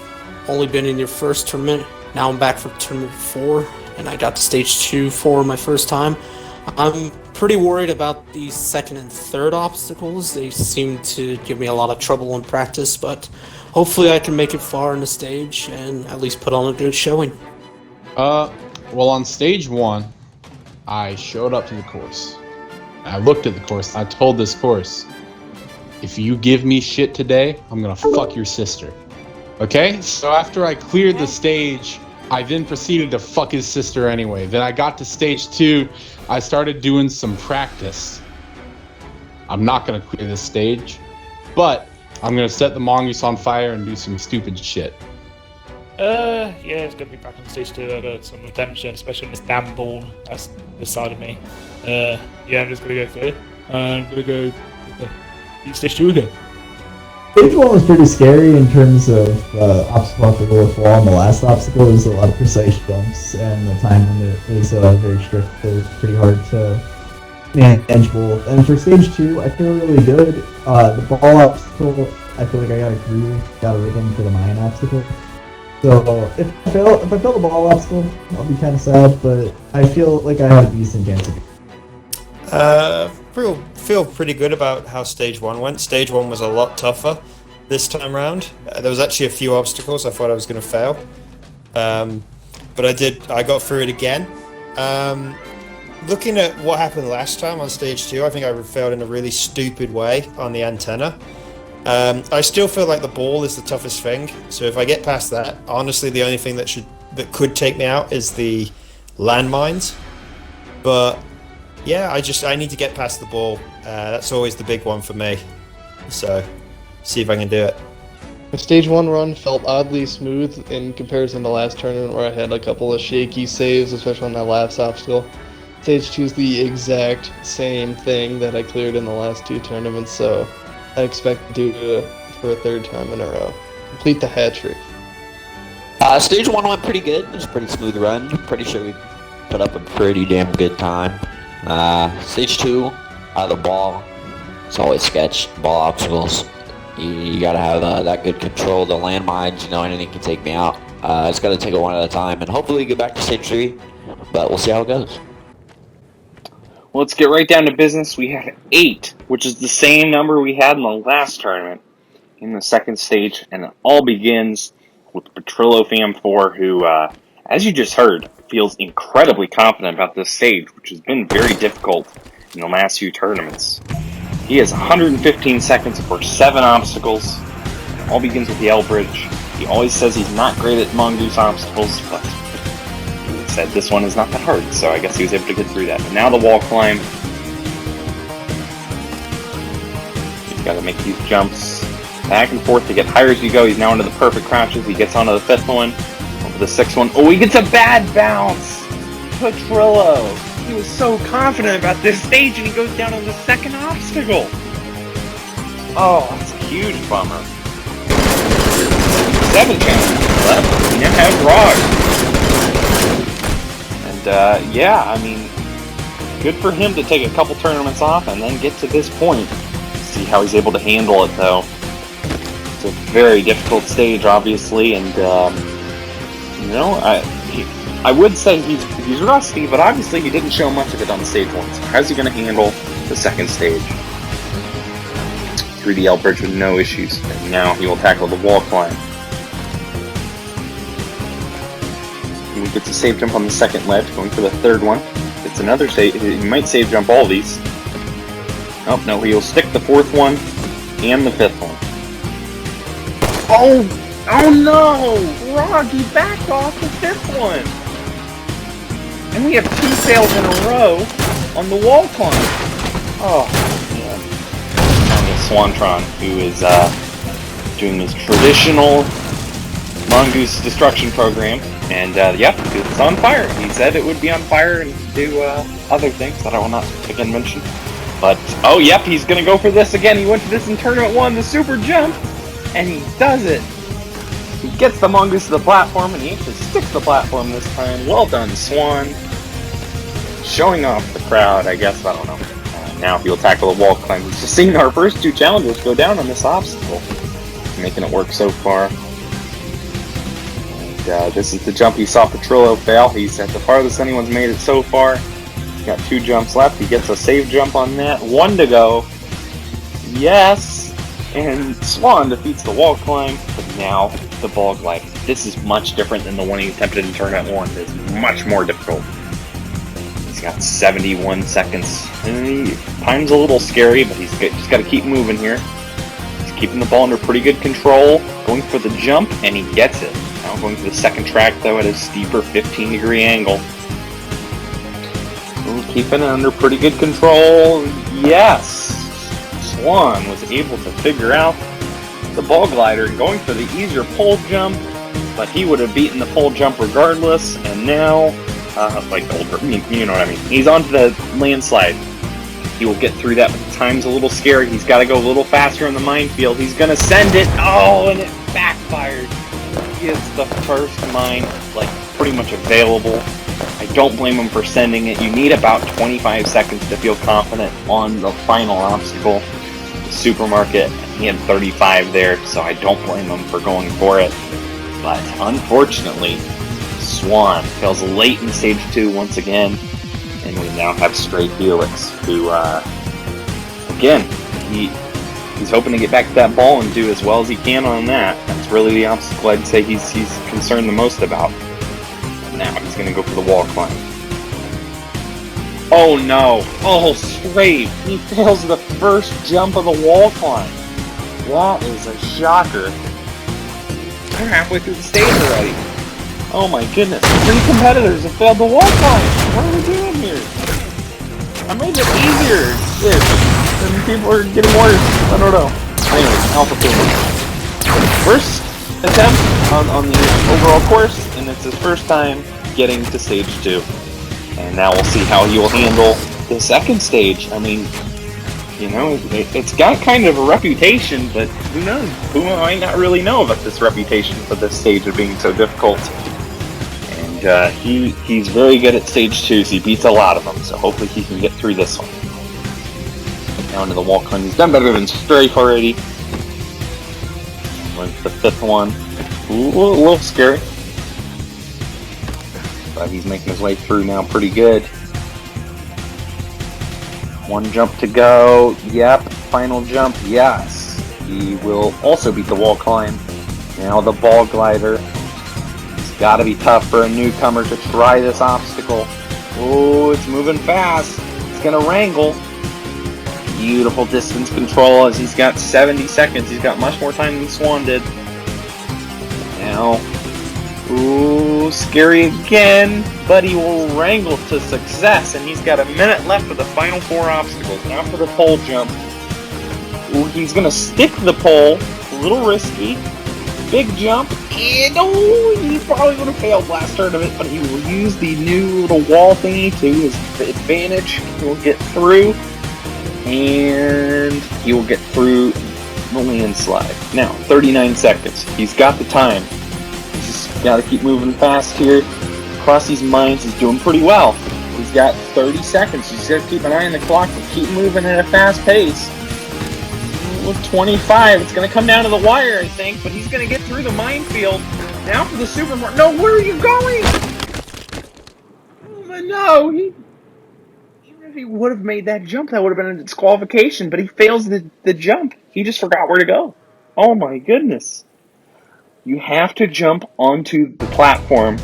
only been in your first tournament. Now I'm back for tournament 4, and I got to stage 2 for my first time. I'm pretty worried about the second and third obstacles. They seem to give me a lot of trouble in practice, but hopefully I can make it far in the stage and at least put on a good showing. Well, on stage 1, I showed up to the course. I looked at the course. I told this course, if you give me shit today, I'm gonna fuck your sister. Okay? So after I cleared the stage, I then proceeded to fuck his sister anyway. Then I got to stage 2. I started doing some practice. I'm not gonna clear this stage, but I'm gonna set the mongoose on fire and do some stupid shit. Yeah, it's gonna be back on stage 2. I got some redemption, especially on this damn ball that's this side of me. Yeah, I'm just gonna go through. I'm gonna go stage 2 again. Stage 1 was pretty scary in terms of obstacle after the wall, and the last obstacle was a lot of precise jumps, and the time limit was very strict, so it was pretty hard to manageable. And for stage 2, I feel really good. The ball obstacle, I feel like I got a groove, got a rhythm for the mine obstacle. So if I fail the ball obstacle, I'll be kind of sad, but I feel like I have a decent chance of Feel pretty good about how stage 1 went. Stage 1 was a lot tougher this time round. There was actually a few obstacles I thought I was going to fail, but I got through it again. Looking at what happened last time on stage 2, I think I failed in a really stupid way on the antenna. I still feel like the ball is the toughest thing, so if I get past that, honestly the only thing that could take me out is the landmines. But yeah, I need to get past the ball. That's always the big one for me. So, see if I can do it. The stage 1 run felt oddly smooth in comparison to last tournament where I had a couple of shaky saves, especially on that last obstacle. Stage 2 is the exact same thing that I cleared in the last 2 tournaments, so I expect to do it for a 3rd time in a row. Complete the hat trick. Stage 1 went pretty good. It was a pretty smooth run. Pretty sure we put up a pretty damn good time. Stage 2, out of the ball, it's always sketch. Ball obstacles. You gotta have that good control. The landmines, anything can take me out. It's gotta take it one at a time, and hopefully get back to stage 3, but we'll see how it goes. Well, let's get right down to business. We had 8, which is the same number we had in the last tournament, in the second stage, and it all begins with Petrillo Fam 4, who, as you just heard, feels incredibly confident about this stage, which has been very difficult in the last few tournaments. He has 115 seconds for 7 obstacles. It all begins with the L bridge. He always says he's not great at mongoose obstacles, but he said this one is not that hard, so I guess he was able to get through that. But now the wall climb. He's got to make these jumps back and forth to get higher as you go. He's now into the perfect crouches. He gets onto the 5th one, over the 6th one. Oh, he gets a bad bounce! Petrillo! He was so confident about this stage, and he goes down on the 2nd obstacle. Oh, that's a huge bummer. 7 challenges left. We now have Rog. And, yeah, I mean, good for him to take a couple tournaments off and then get to this point. See how he's able to handle it, though. It's a very difficult stage, obviously, and, I would say he's rusty, but obviously he didn't show much of it on stage 1. So how's he going to handle the 2nd stage? Through the L bridge with no issues. And now he will tackle the wall climb. He gets a save jump on the 2nd ledge, going for the 3rd one. It's another save. He might save jump all these. Oh, no, he'll stick the 4th one and the 5th one. Oh no! Rog, he backed off the 5th one! And we have 2 fails in a row on the wall climb. Oh, man. Swantron, who is doing his traditional Mongoose destruction program. And yep, it's on fire. He said it would be on fire and do other things that I will not again mention. But, oh yep, he's going to go for this again. He went to this in Tournament 1, the super jump, and he does it. He gets the Mongoose to the platform, and he actually sticks the platform this time. Well done, Swan. Showing off the crowd, I guess, I don't know. Now he'll tackle the wall climb. We've just seen our first two challengers go down on this obstacle. Making it work so far. And this is the jump he saw Petrillo fail. He's at the farthest anyone's made it so far. He's got 2 jumps left. He gets a save jump on that. 1 to go. Yes! And Swan defeats the wall climb, but now the ball glide. This is much different than the one he attempted in Tournament 1. It's much more difficult. He's got 71 seconds. And time's a little scary, but he's just got to keep moving here. He's keeping the ball under pretty good control. Going for the jump, and he gets it. Now going to the second track, though, at a steeper 15-degree angle. Ooh, keeping it under pretty good control. Yes! Swan was able to figure out the ball glider and going for the easier pole jump, but he would have beaten the pole jump regardless, and now, like the old, you know what I mean. He's onto the landslide. He will get through that, but the time's a little scary. He's got to go a little faster in the minefield. He's going to send it. Oh, and it backfired. He is the first mine, like, pretty much available. I don't blame him for sending it. You need about 25 seconds to feel confident on the final obstacle. The supermarket, he had 35 there, so I don't blame him for going for it. But unfortunately, Swan fails late in stage 2 once again, and we now have Stray Felix, who, again, he's hoping to get back to that ball and do as well as he can on that. That's really the obstacle I'd say he's concerned the most about. And now he's going to go for the wall climb. Oh no! Oh, Stray! He fails the first jump of the wall climb. That is a shocker. We're halfway through the stage already. Oh my goodness, 3 competitors have failed the wall climb! What are we doing here? I made it easier! And people are getting worse. I don't know. Anyways, Alpha Puma. First attempt on the overall course, and it's his first time getting to stage 2. And now we'll see how he will handle the second stage. I mean, you know, it's got kind of a reputation, but who knows? Puma might not really know about this reputation for this stage of being so difficult. And he's very good at stage 2, so he beats a lot of them, so hopefully he can get through this one. Now into the wall climb. He's done better than Strafe already. Went to the 5th one. Ooh, a little scary. But he's making his way through now pretty good. 1 jump to go. Yep. Final jump. Yes. He will also beat the wall climb. Now the ball glider. It's got to be tough for a newcomer to try this obstacle. Oh, it's moving fast. It's going to wrangle. Beautiful distance control as he's got 70 seconds. He's got much more time than Swan did. Now, ooh, scary again, but he will wrangle to success, and he's got a minute left for the final 4 obstacles. Now for the pole jump. Ooh, he's going to stick the pole, a little risky. Big jump, and oh, he probably would have failed last tournament, but he will use the new little wall thingy to his advantage. He will get through. And he will get through the landslide. Now, 39 seconds. He's got the time. He's just got to keep moving fast here. Across these mines, he's doing pretty well. He's got 30 seconds. He's got to keep an eye on the clock and keep moving at a fast pace. With 25, it's going to come down to the wire, I think, but he's going to get through the minefield. Now for the supermarket. No, where are you going? Oh, no, if he would have made that jump, that would have been a disqualification, but he fails the jump. He just forgot where to go. Oh my goodness. You have to jump onto the platform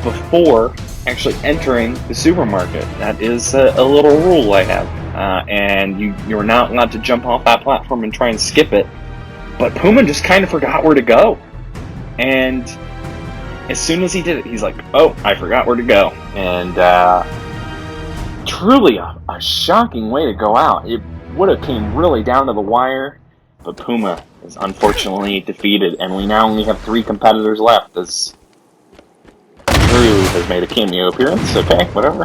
before actually entering the supermarket. That is a little rule I have. And you're not allowed to jump off that platform and try and skip it. But Puma just kind of forgot where to go. And as soon as he did it, he's like, oh, I forgot where to go. And truly a shocking way to go out. It would have came really down to the wire, but Puma is unfortunately defeated, and we now only have 3 competitors left, as Drew has made a cameo appearance. Okay, whatever.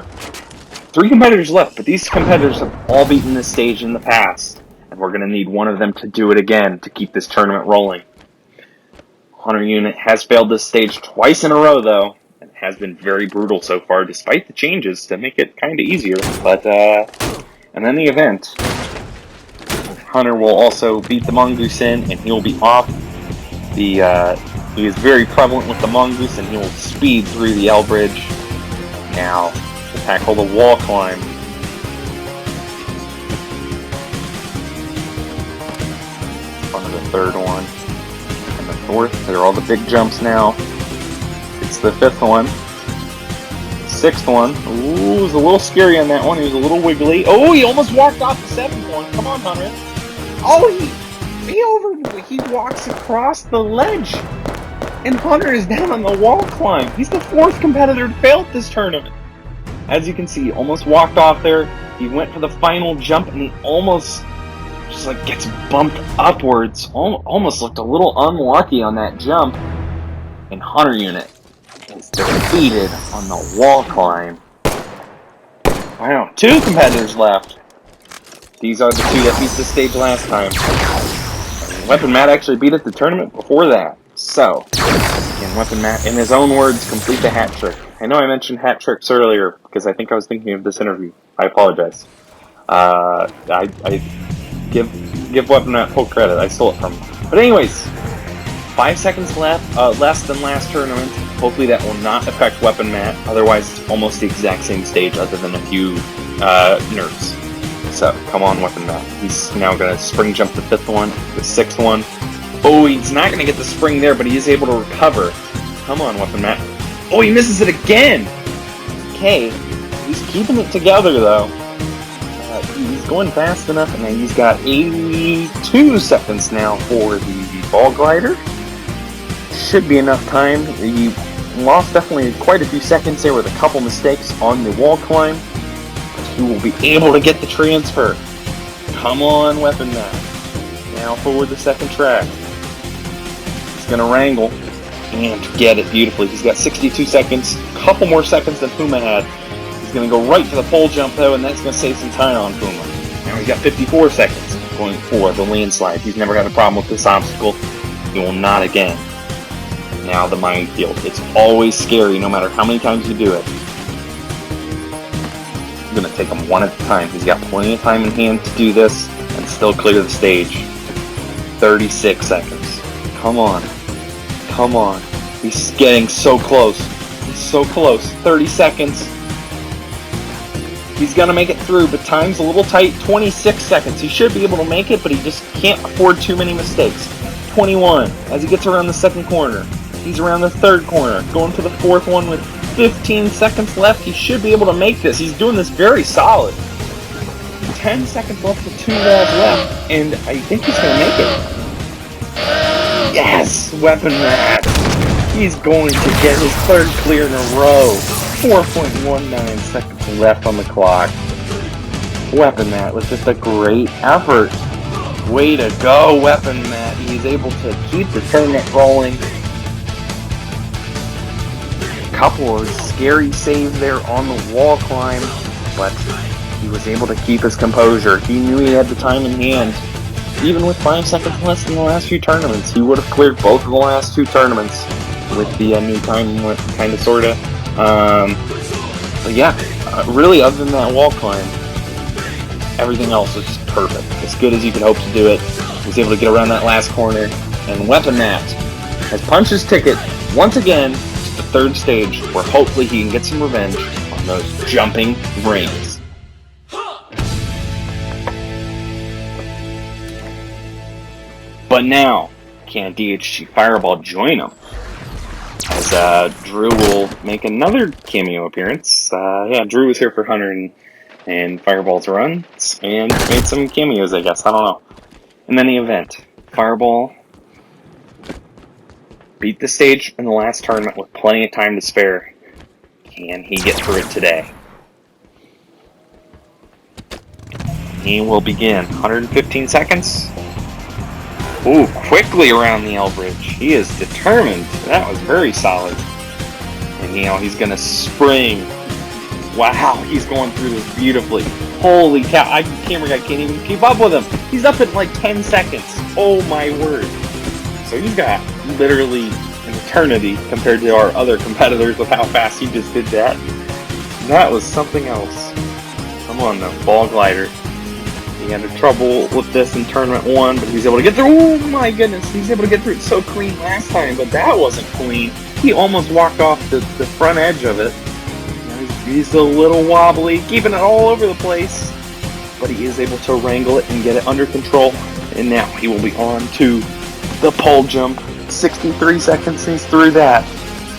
3 competitors left, but these competitors have all beaten this stage in the past, and we're going to need one of them to do it again to keep this tournament rolling. Hunter Unit has failed this stage twice in a row, though, and has been very brutal so far, despite the changes to make it kind of easier. But, and then the event, Hunter will also beat the Mongoose in, and he'll be off. He is very prevalent with the Mongoose, and he will speed through the L Bridge. Now, to tackle the wall climb. On to the 3rd one. And the 4th. They're all the big jumps now. It's the 5th one. 6th one. Ooh, it was a little scary on that one. He was a little wiggly. Oh, he almost walked off the 7th one. Come on, Hunter. Oh, he walks across the ledge. And Hunter is down on the wall climb. He's the 4th competitor to fail at this tournament. As you can see, he almost walked off there. He went for the final jump, and he almost just like gets bumped upwards. Almost looked a little unlucky on that jump. And Hunter Unit is defeated on the wall climb. Wow, 2 competitors left. These are the 2 that beat the stage last time. Weapon Matt actually beat it the tournament before that. So, can Weapon Matt, in his own words, complete the hat trick? I know I mentioned hat tricks earlier because I think I was thinking of this interview. I apologize. I give Weapon Matt full credit. I stole it from him. But anyways, 5 seconds left, less than last tournament. Hopefully that will not affect Weapon Matt. Otherwise, it's almost the exact same stage other than a few nerfs. So, come on, Weapon Matt. He's now going to spring jump the 5th one, the 6th one. Oh, he's not going to get the spring there, but he is able to recover. Come on, Weapon Matt. Oh, he misses it again! Okay, he's keeping it together, though. He's going fast enough, and he's got 82 seconds now for the ball glider. Should be enough time. He lost definitely quite a few seconds there with a couple mistakes on the wall climb. He will be able to get the transfer. Come on, Weapon Matt. Now forward the 2nd track. He's going to wrangle and get it beautifully. He's got 62 seconds, a couple more seconds than Puma had. He's going to go right to the pole jump, though, and that's going to save some time on Puma. Now he's got 54 seconds going for the landslide. He's never had a problem with this obstacle. He will not again. Now the minefield. It's always scary, no matter how many times you do it. I'm going to take him one at a time. He's got plenty of time in hand to do this and still clear the stage. 36 seconds. Come on. Come on. He's getting so close. He's so close. 30 seconds. He's going to make it through, but time's a little tight. 26 seconds. He should be able to make it, but he just can't afford too many mistakes. 21. As he gets around the 2nd corner. He's around the 3rd corner. Going to the 4th one with 15 seconds left. He should be able to make this. He's doing this very solid. 10 seconds left with 2 walls left, and I think he's going to make it. Yes! Weapon Matt! He's going to get his 3rd clear in a row. 4.19 seconds left on the clock. Weapon Matt with just a great effort. Way to go, Weapon Matt. He's able to keep the tournament rolling. Couple of scary saves there on the wall climb, but he was able to keep his composure. He knew he had the time in hand. Even with 5 seconds less than the last few tournaments, he would have cleared both of the last 2 tournaments with the new time, kind of, sort of. But yeah, really, other than that wall climb, everything else was just perfect. As good as you could hope to do it. He was able to get around that last corner, and Weapon Matt has punched his ticket once again to the 3rd stage, where hopefully he can get some revenge on those jumping rings. But now, can DHG Fireball join him? As Drew will make another cameo appearance. Yeah, Drew was here for Hunter and Fireball's runs, and made some cameos, I guess. I don't know. And then the event. Fireball beat the stage in the last tournament with plenty of time to spare. Can he get through it today? he will begin. 115 seconds. Ooh, quickly around the L bridge. He is determined. That was very solid. And he's gonna spring. Wow, he's going through this beautifully. Holy cow, camera guy can't even keep up with him. He's up in like 10 seconds. Oh my word. So he's got literally an eternity compared to our other competitors with how fast he just did that. That was something else. Come on now, ball glider. He had trouble with this in tournament 1, but he was able to get through. Oh my goodness, he was able to get through it so clean last time, but that wasn't clean. He almost walked off the front edge of it. He's a little wobbly, keeping it all over the place, but he is able to wrangle it and get it under control. And now he will be on to the pole jump. 63 seconds, he's through that.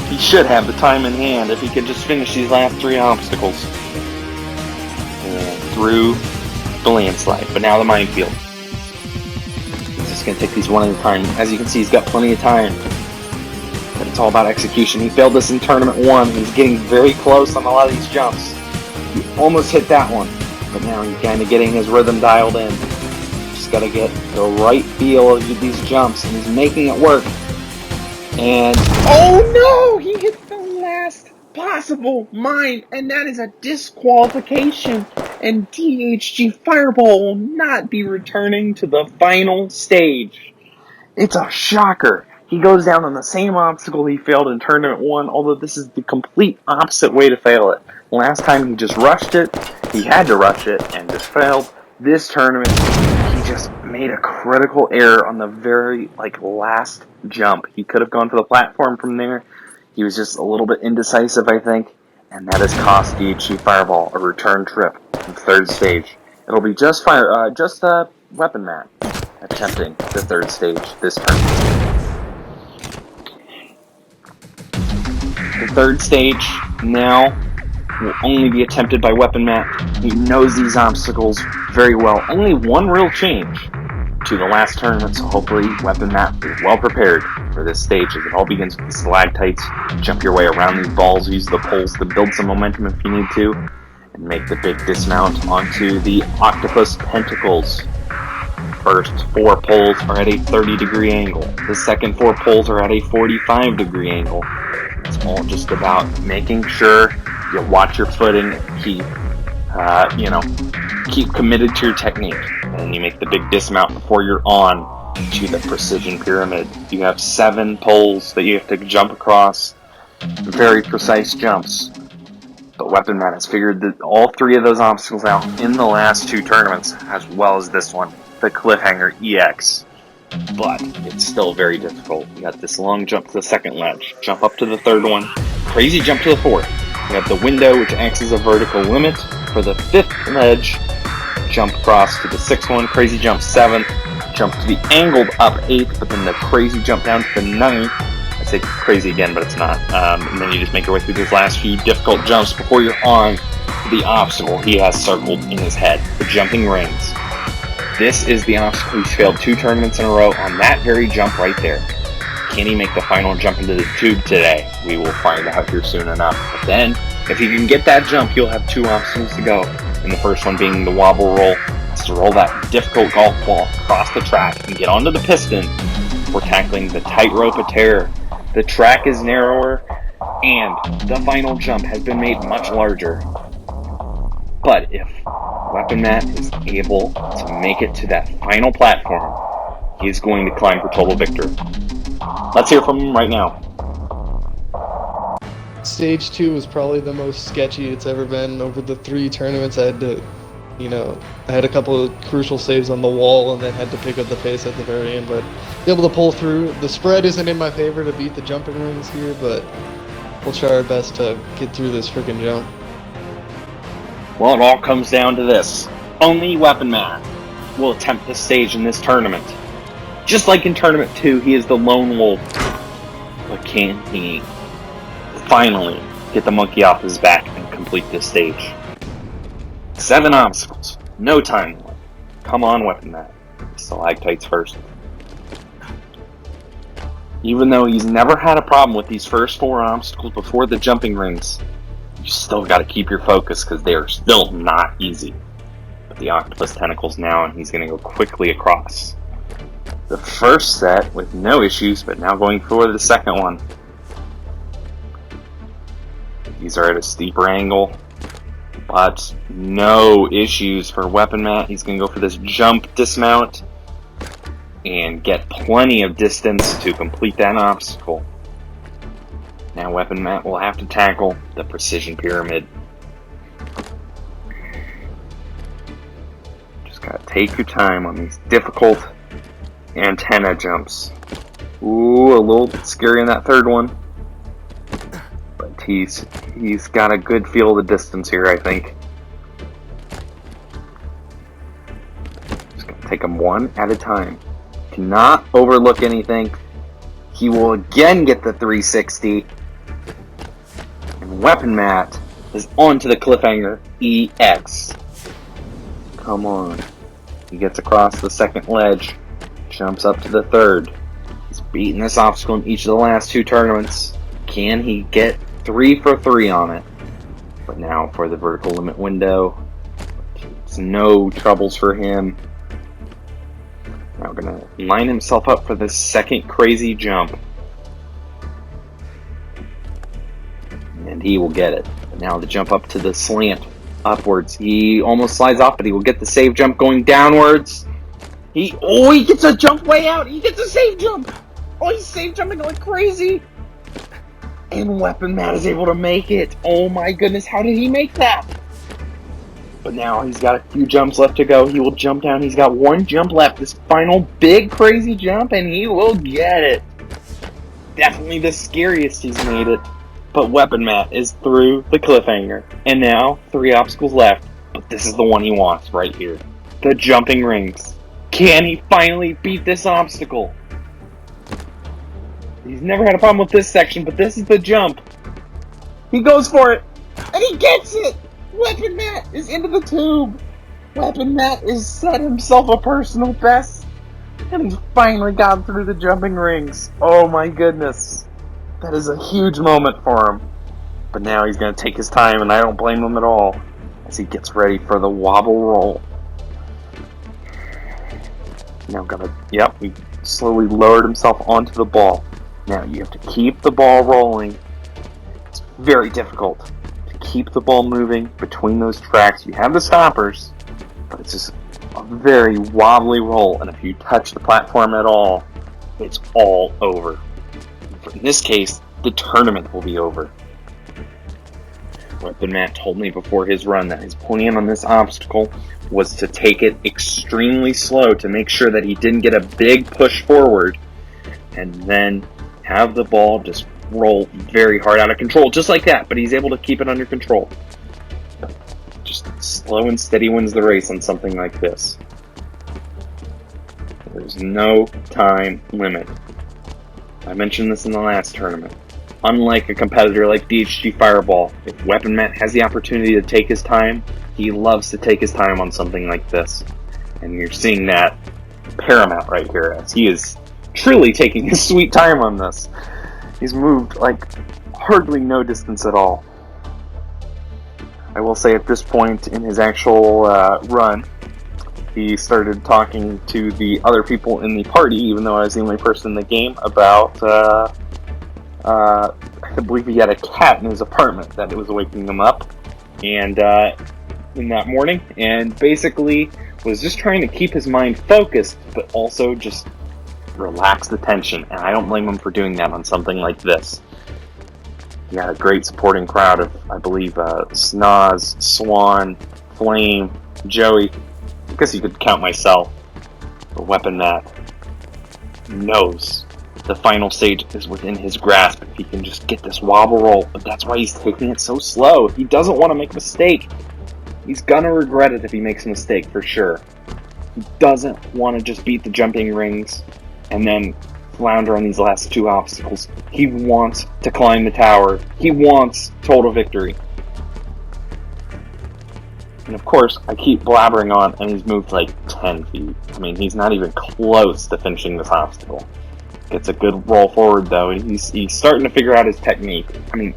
He should have the time in hand if he could just finish these last 3 obstacles. Through the landslide, but now the minefield. He's just going to take these one at a time. As you can see, he's got plenty of time. But it's all about execution. He failed this in tournament 1. He's getting very close on a lot of these jumps. He almost hit that one, but now he's kind of getting his rhythm dialed in. Just got to get the right feel of these jumps, and he's making it work. And oh no! He hit the last possible mine, and that is a disqualification. And DHG Fireball will not be returning to the final stage. It's a shocker. He goes down on the same obstacle he failed in tournament 1, although this is the complete opposite way to fail it. Last time he just rushed it, he had to rush it, and just failed. This tournament, he just made a critical error on the very, last jump. He could have gone to the platform from there. He was just a little bit indecisive, I think, and that has cost DHG Fireball a return trip to the 3rd stage. It'll be just Weapon Matt attempting the 3rd stage this tournament. The 3rd stage now will only be attempted by Weapon Matt. He knows these obstacles very well. Only one real change to the last tournament, so hopefully Weapon Matt is well prepared for this stage as it all begins with the stalactites. Jump your way around these balls, use the poles to build some momentum if you need to, and make the big dismount onto the octopus pentacles. First 4 poles are at a 30-degree angle. The second 4 poles are at a 45-degree angle. It's all just about making sure you watch your footing, keep committed to your technique, and you make the big dismount before you're on to the precision pyramid. You have 7 poles that you have to jump across, very precise jumps. But Weapon Man has figured all 3 of those obstacles out in the last 2 tournaments, as well as this one, the Cliffhanger EX. But it's still very difficult. You got this long jump to the 2nd ledge, jump up to the 3rd one, crazy jump to the 4th. You have the window, which acts as a vertical limit for the 5th ledge, jump across to the 6th one, crazy jump 7th, jump to the angled up 8th, but then the crazy jump down to the 9th. I say crazy again, but it's not. And then you just make your way through these last few difficult jumps before you're on the obstacle he has circled in his head, the jumping rings. This is the obstacle he's failed 2 tournaments in a row on that very jump right there. Can he make the final jump into the tube today? We will find out here soon enough. But then, if he can get that jump, you'll have 2 obstacles to go. And the first one being the wobble roll. It's to roll that difficult golf ball across the track and get onto the piston. We're tackling the tightrope of terror. The track is narrower, and the final jump has been made much larger. But if Weapon Matt is able to make it to that final platform, he is going to climb for total victory. Let's hear from him right now. Stage 2 was probably the most sketchy it's ever been. Over the 3 tournaments, I had a couple of crucial saves on the wall and then had to pick up the pace at the very end, but able to pull through. The spread isn't in my favor to beat the jumping rings here, but we'll try our best to get through this freaking jump. Well, it all comes down to this. Only Weapon Man will attempt this stage in this tournament. Just like in Tournament 2, he is the lone wolf. But can he finally get the monkey off his back and complete this stage? 7 obstacles. No time limit. Come on, Weapon Man. Stalactites first. Even though he's never had a problem with these first 4 obstacles before the jumping rings, you still got to keep your focus because they are still not easy. with the octopus tentacles now, and he's going to go quickly across. The first set with no issues, but now going for the second one. These are at a steeper angle, but no issues for Weapon Matt. He's going to go for this jump dismount and get plenty of distance to complete that obstacle. Now Weapon Matt will have to tackle the precision pyramid. Just gotta take your time on these difficult antenna jumps. Ooh, a little scary in that third one. But he's got a good feel of the distance here, I think. Just gonna take them one at a time. Cannot overlook anything. He will again get the 360. And Weapon Matt is onto the cliffhanger EX. Come on. He gets across the second ledge. Jumps up to the third. He's beaten this obstacle in each of the last two tournaments. Can he get 3 for 3 on it? But now for the vertical limit window. It's no troubles for him. Now going to line himself up for this second crazy jump. And he will get it. But now the jump up to the slant upwards. He almost slides off, but he will get the save jump going downwards. He gets a jump way out. He gets a save jump. Oh, he's save jumping like crazy. And Weapon Matt is able to make it. Oh my goodness, how did he make that? But now he's got a few jumps left to go. He will jump down. He's got one jump left. This final big crazy jump, and he will get it. Definitely the scariest he's made it. But Weapon Matt is through the cliffhanger. And now, 3 obstacles left. But this is the one he wants right here. The jumping rings. Can he finally beat this obstacle? He's never had a problem with this section, but this is the jump. He goes for it. And he gets it! Weapon Matt is into the tube. Weapon Matt has set himself a personal best. And he's finally got through the jumping rings. Oh my goodness. That is a huge moment for him. But now he's going to take his time, and I don't blame him at all, as he gets ready for the wobble roll. Now he slowly lowered himself onto the ball. Now you have to keep the ball rolling. It's very difficult to keep the ball moving between those tracks. You have the stoppers, but it's just a very wobbly roll, and if you touch the platform at all, it's all over. In this case, the tournament will be over. Weapon Matt told me before his run that his plan on this obstacle was to take it extremely slow to make sure that he didn't get a big push forward and then have the ball just roll very hard out of control, just like that, but he's able to keep it under control. Just slow and steady wins the race on something like this. There's no time limit. I mentioned this in the last tournament. Unlike a competitor like DHG Fireball, if Weapon Matt has the opportunity to take his time, he loves to take his time on something like this. And you're seeing that paramount right here, as he is truly taking his sweet time on this. He's moved like hardly no distance at all. I will say at this point in his actual run, he started talking to the other people in the party, even though I was the only person in the game, about, I believe he had a cat in his apartment that was waking him up, and in that morning, and basically was just trying to keep his mind focused, but also just relax the tension, and I don't blame him for doing that on something like this. He had a great supporting crowd of, I believe, Snoz, Swan, Flame, Joey. I guess you could count myself. But Weapon Matt knows the final stage is within his grasp if he can just get this wobble roll, but that's why he's taking it so slow. He doesn't want to make a mistake. He's gonna regret it if he makes a mistake, for sure. He doesn't want to just beat the jumping rings and then flounder on these last 2 obstacles. He wants to climb the tower. He wants total victory. And of course, I keep blabbering on, and he's moved like 10 feet. I mean, he's not even close to finishing this obstacle. Gets a good roll forward, though. He's starting to figure out his technique. I mean,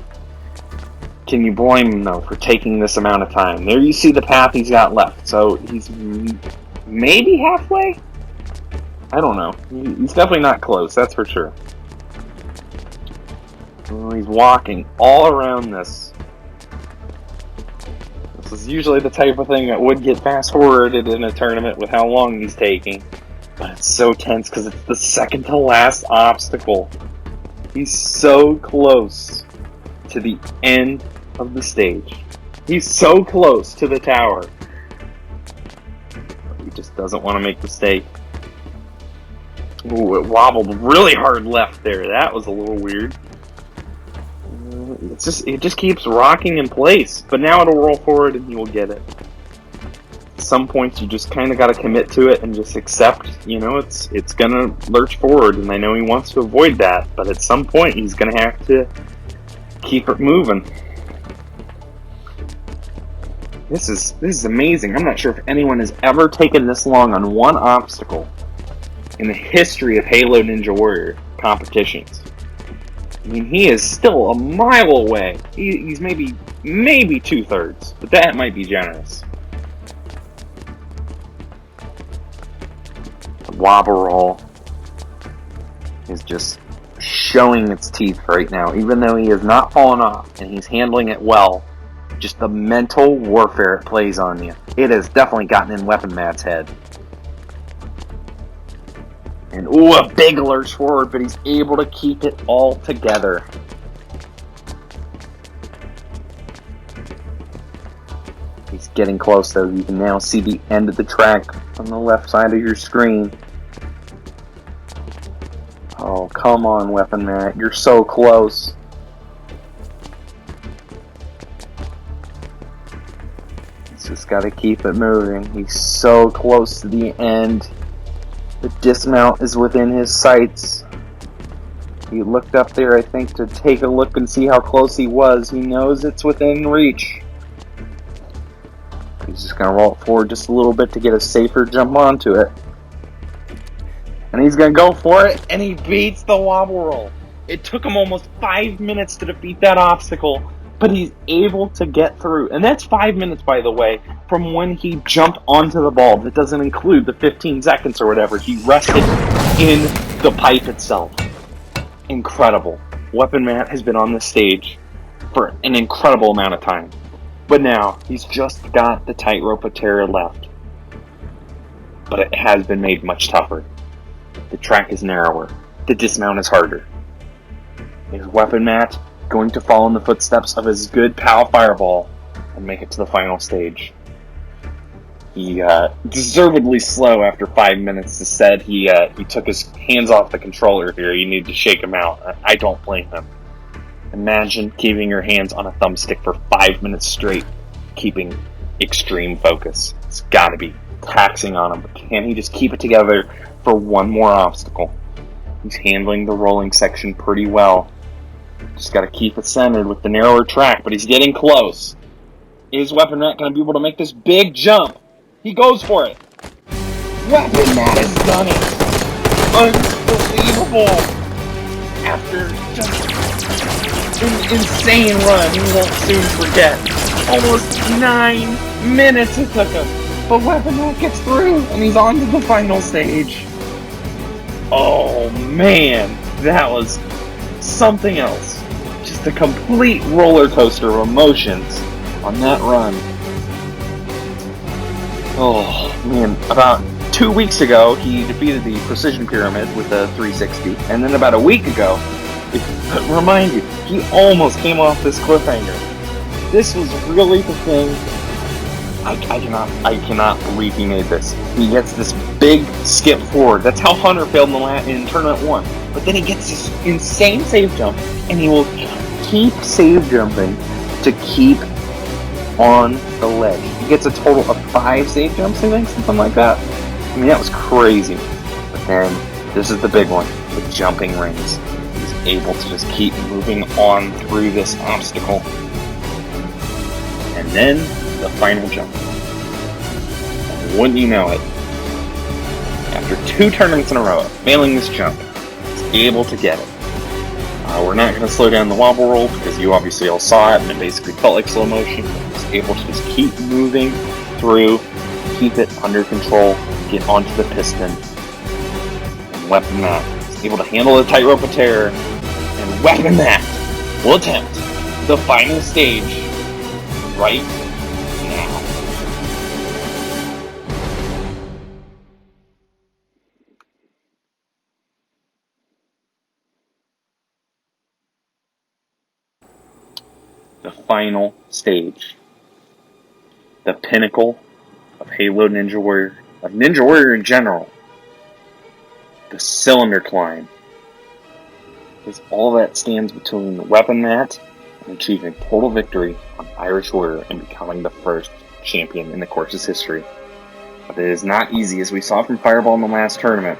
can you blame him, though, for taking this amount of time? There you see the path he's got left. So he's maybe halfway? I don't know. He's definitely not close, that's for sure. Well, he's walking all around this. This is usually the type of thing that would get fast-forwarded in a tournament with how long he's taking. But it's so tense because it's the second to last obstacle. He's so close to the end of the stage. He's so close to the tower. He just doesn't want to make the mistake. Ooh, it wobbled really hard left there. That was a little weird. It just keeps rocking in place. But now it'll roll forward and he will get it. At some points you just kind of got to commit to it and just accept, it's going to lurch forward, and I know he wants to avoid that, but at some point he's going to have to keep it moving. This is amazing. I'm not sure if anyone has ever taken this long on one obstacle in the history of Halo Ninja Warrior competitions. I mean, he is still a mile away. He's maybe 2/3, but that might be generous. The wobble roll is just showing its teeth right now, even though he has not fallen off and he's handling it well. Just the mental warfare it plays on you. It has definitely gotten in Weapon Matt's head. And a big lurch forward, but he's able to keep it all together. He's getting close, though. You can now see the end of the track on the left side of your screen. Oh, come on, Weapon Matt. You're so close. He's just got to keep it moving. He's so close to the end. The dismount is within his sights. He looked up there, I think, to take a look and see how close he was. He knows it's within reach. He's just going to roll it forward just a little bit to get a safer jump onto it. And he's going to go for it, and he beats the wobble roll. It took him almost 5 minutes to defeat that obstacle, but he's able to get through. And that's 5 minutes, by the way, from when he jumped onto the ball. That doesn't include the 15 seconds or whatever he rested in the pipe itself. Incredible. Weapon Matt has been on this stage for an incredible amount of time. But now, he's just got the tightrope of terror left. But it has been made much tougher. The track is narrower. The dismount is harder. Is Weapon Matt going to follow in the footsteps of his good pal Fireball and make it to the final stage? He deservedly slow after 5 minutes. He said he took his hands off the controller here. You need to shake him out. I don't blame him. Imagine keeping your hands on a thumbstick for 5 minutes straight, keeping extreme focus. It's got to be taxing on him. But can he just keep it together for one more obstacle? He's handling the rolling section pretty well. Just got to keep it centered with the narrower track, but he's getting close. Is Weapon Matt going to be able to make this big jump? He goes for it. Weapon Matt has done it. Unbelievable. After just an insane run, he won't soon forget. Almost 9 minutes it took him. But Weapon Matt gets through, and he's on to the final stage. Oh man, that was something else. Just a complete roller coaster of emotions on that run. Oh man, about 2 weeks ago he defeated the Precision Pyramid with a 360, and then about a week ago, remind you, he almost came off this cliffhanger. This was really the thing. I cannot believe he made this. He gets this big skip forward. That's how Hunter failed in Tournament 1. But then he gets this insane save jump, and he will keep save jumping to keep on the ledge. He gets a total of 5 save jumps, I think, something like that. I mean, that was crazy. But then, this is the big one, the jumping rings. He's able to just keep moving on through this obstacle. And then, the final jump. And wouldn't you know it, after 2 tournaments in a row of failing this jump, he's able to get it. We're not going to slow down the wobble roll because you obviously all saw it and it basically felt like slow motion. But was able to just keep moving through, keep it under control, get onto the piston, and Weapon Matt is able to handle the tightrope of terror, and Weapon Matt will attempt the final stage right now. The final stage. The pinnacle of Halo Ninja Warrior, of Ninja Warrior in general. The cylinder climb. Is all that stands between Weapon Matt and achieving total victory on Irish Warrior and becoming the first champion in the course's history. But it is not easy, as we saw from Fireball in the last tournament.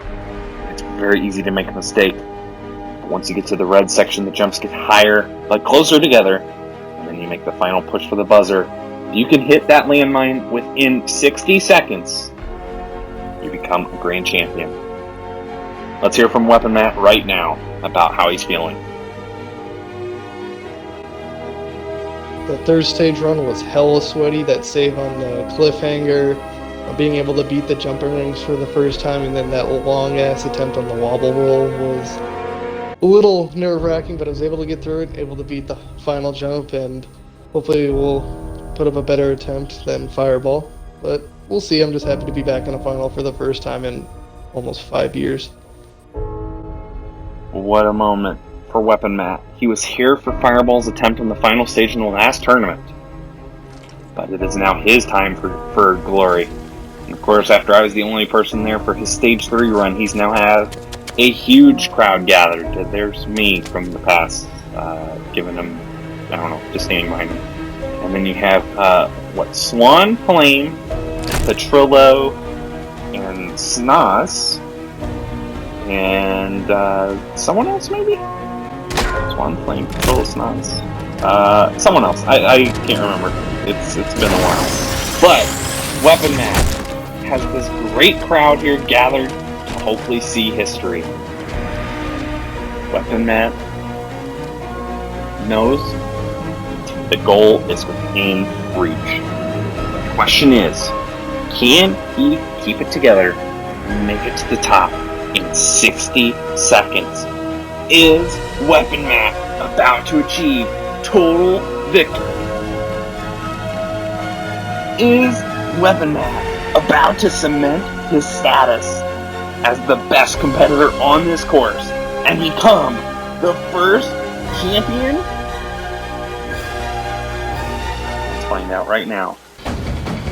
It's very easy to make a mistake. But once you get to the red section, the jumps get higher, but closer together, and then you make the final push for the buzzer. If you can hit that landmine within 60 seconds, you become a grand champion. Let's hear from Weapon Matt right now about how he's feeling. The third stage run was hella sweaty. That save on the cliffhanger, being able to beat the jumper rings for the first time, and then that long-ass attempt on the wobble roll was a little nerve-wracking, but I was able to get through it, able to beat the final jump, and hopefully we'll put up a better attempt than Fireball. But we'll see. I'm just happy to be back in a final for the first time in almost 5 years. What a moment for Weapon Matt. He was here for Fireball's attempt on the final stage in the last tournament. But it is now his time for glory. And of course, after I was the only person there for his Stage 3 run, he's now had a huge crowd gathered. There's me from the past, giving him, I don't know, just standing behind him. And then you have, Swan Flame, Petrillo, and Snoz. And someone else, maybe? Swan Flame, Petrillo, Snoz. Someone else. I can't remember. It's been a while. But Weapon Matt has this great crowd here gathered to hopefully see history. Weapon Matt knows the goal is within reach. The question is, can he keep it together and make it to the top in 60 seconds? Is Weapon Matt about to achieve total victory? Is Weapon Matt about to cement his status as the best competitor on this course and become the first champion? Let's find out right now.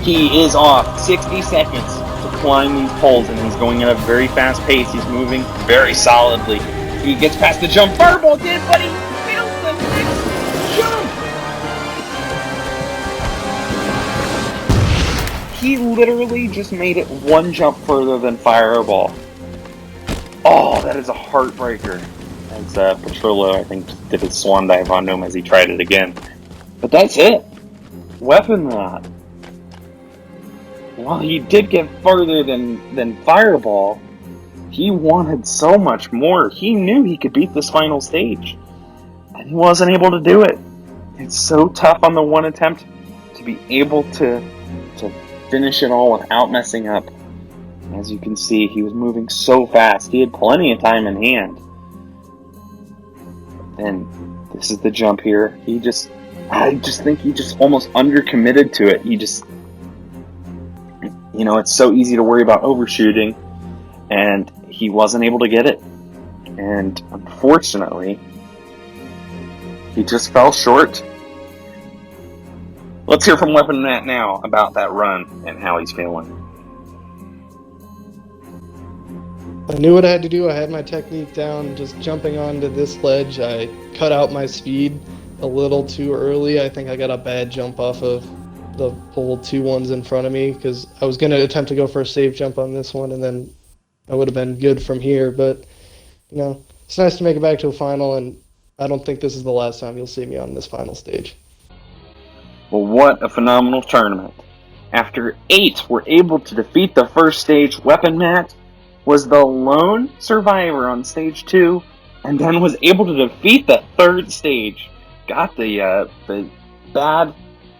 He is off 60 seconds to climb these poles, and he's going at a very fast pace. He's moving very solidly. He gets past the jump. Fireball did, but he failed the next jump. He literally just made it one jump further than Fireball. Oh, that is a heartbreaker. As Petrillo, I think, did his swan dive onto him as he tried it again. But that's it. Weapon Matt. While he did get further than Fireball, he wanted so much more. He knew he could beat this final stage, and he wasn't able to do it. It's so tough on the one attempt to be able to finish it all without messing up. As you can see, he was moving so fast. He had plenty of time in hand. And this is the jump here. I just think he just almost undercommitted to it. He just, it's so easy to worry about overshooting, and he wasn't able to get it. And unfortunately, he just fell short. Let's hear from Weapon Matt now about that run and how he's feeling. I knew what I had to do. I had my technique down. Just jumping onto this ledge, I cut out my speed a little too early. I think I got a bad jump off of the pole 2 ones in front of me, because I was going to attempt to go for a safe jump on this one, and then I would have been good from here. But, it's nice to make it back to a final, and I don't think this is the last time you'll see me on this final stage. Well, what a phenomenal tournament. After 8 were able to defeat the first stage, Weapon Matt was the lone survivor on Stage 2 and then was able to defeat the third stage. Got the bad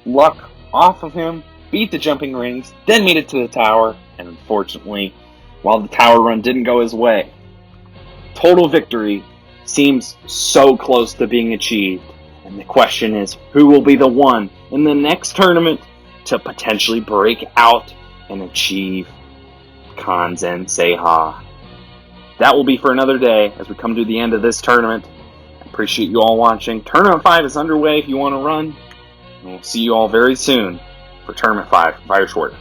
luck off of him, beat the jumping rings, then made it to the tower, and unfortunately, while the tower run didn't go his way, total victory seems so close to being achieved. And the question is, who will be the one in the next tournament to potentially break out and achieve Kanzen Seiha? That will be for another day as we come to the end of this tournament. I appreciate you all watching. Tournament 5 is underway if you want to run. And we'll see you all very soon for Tournament 5. Fire Schwartz.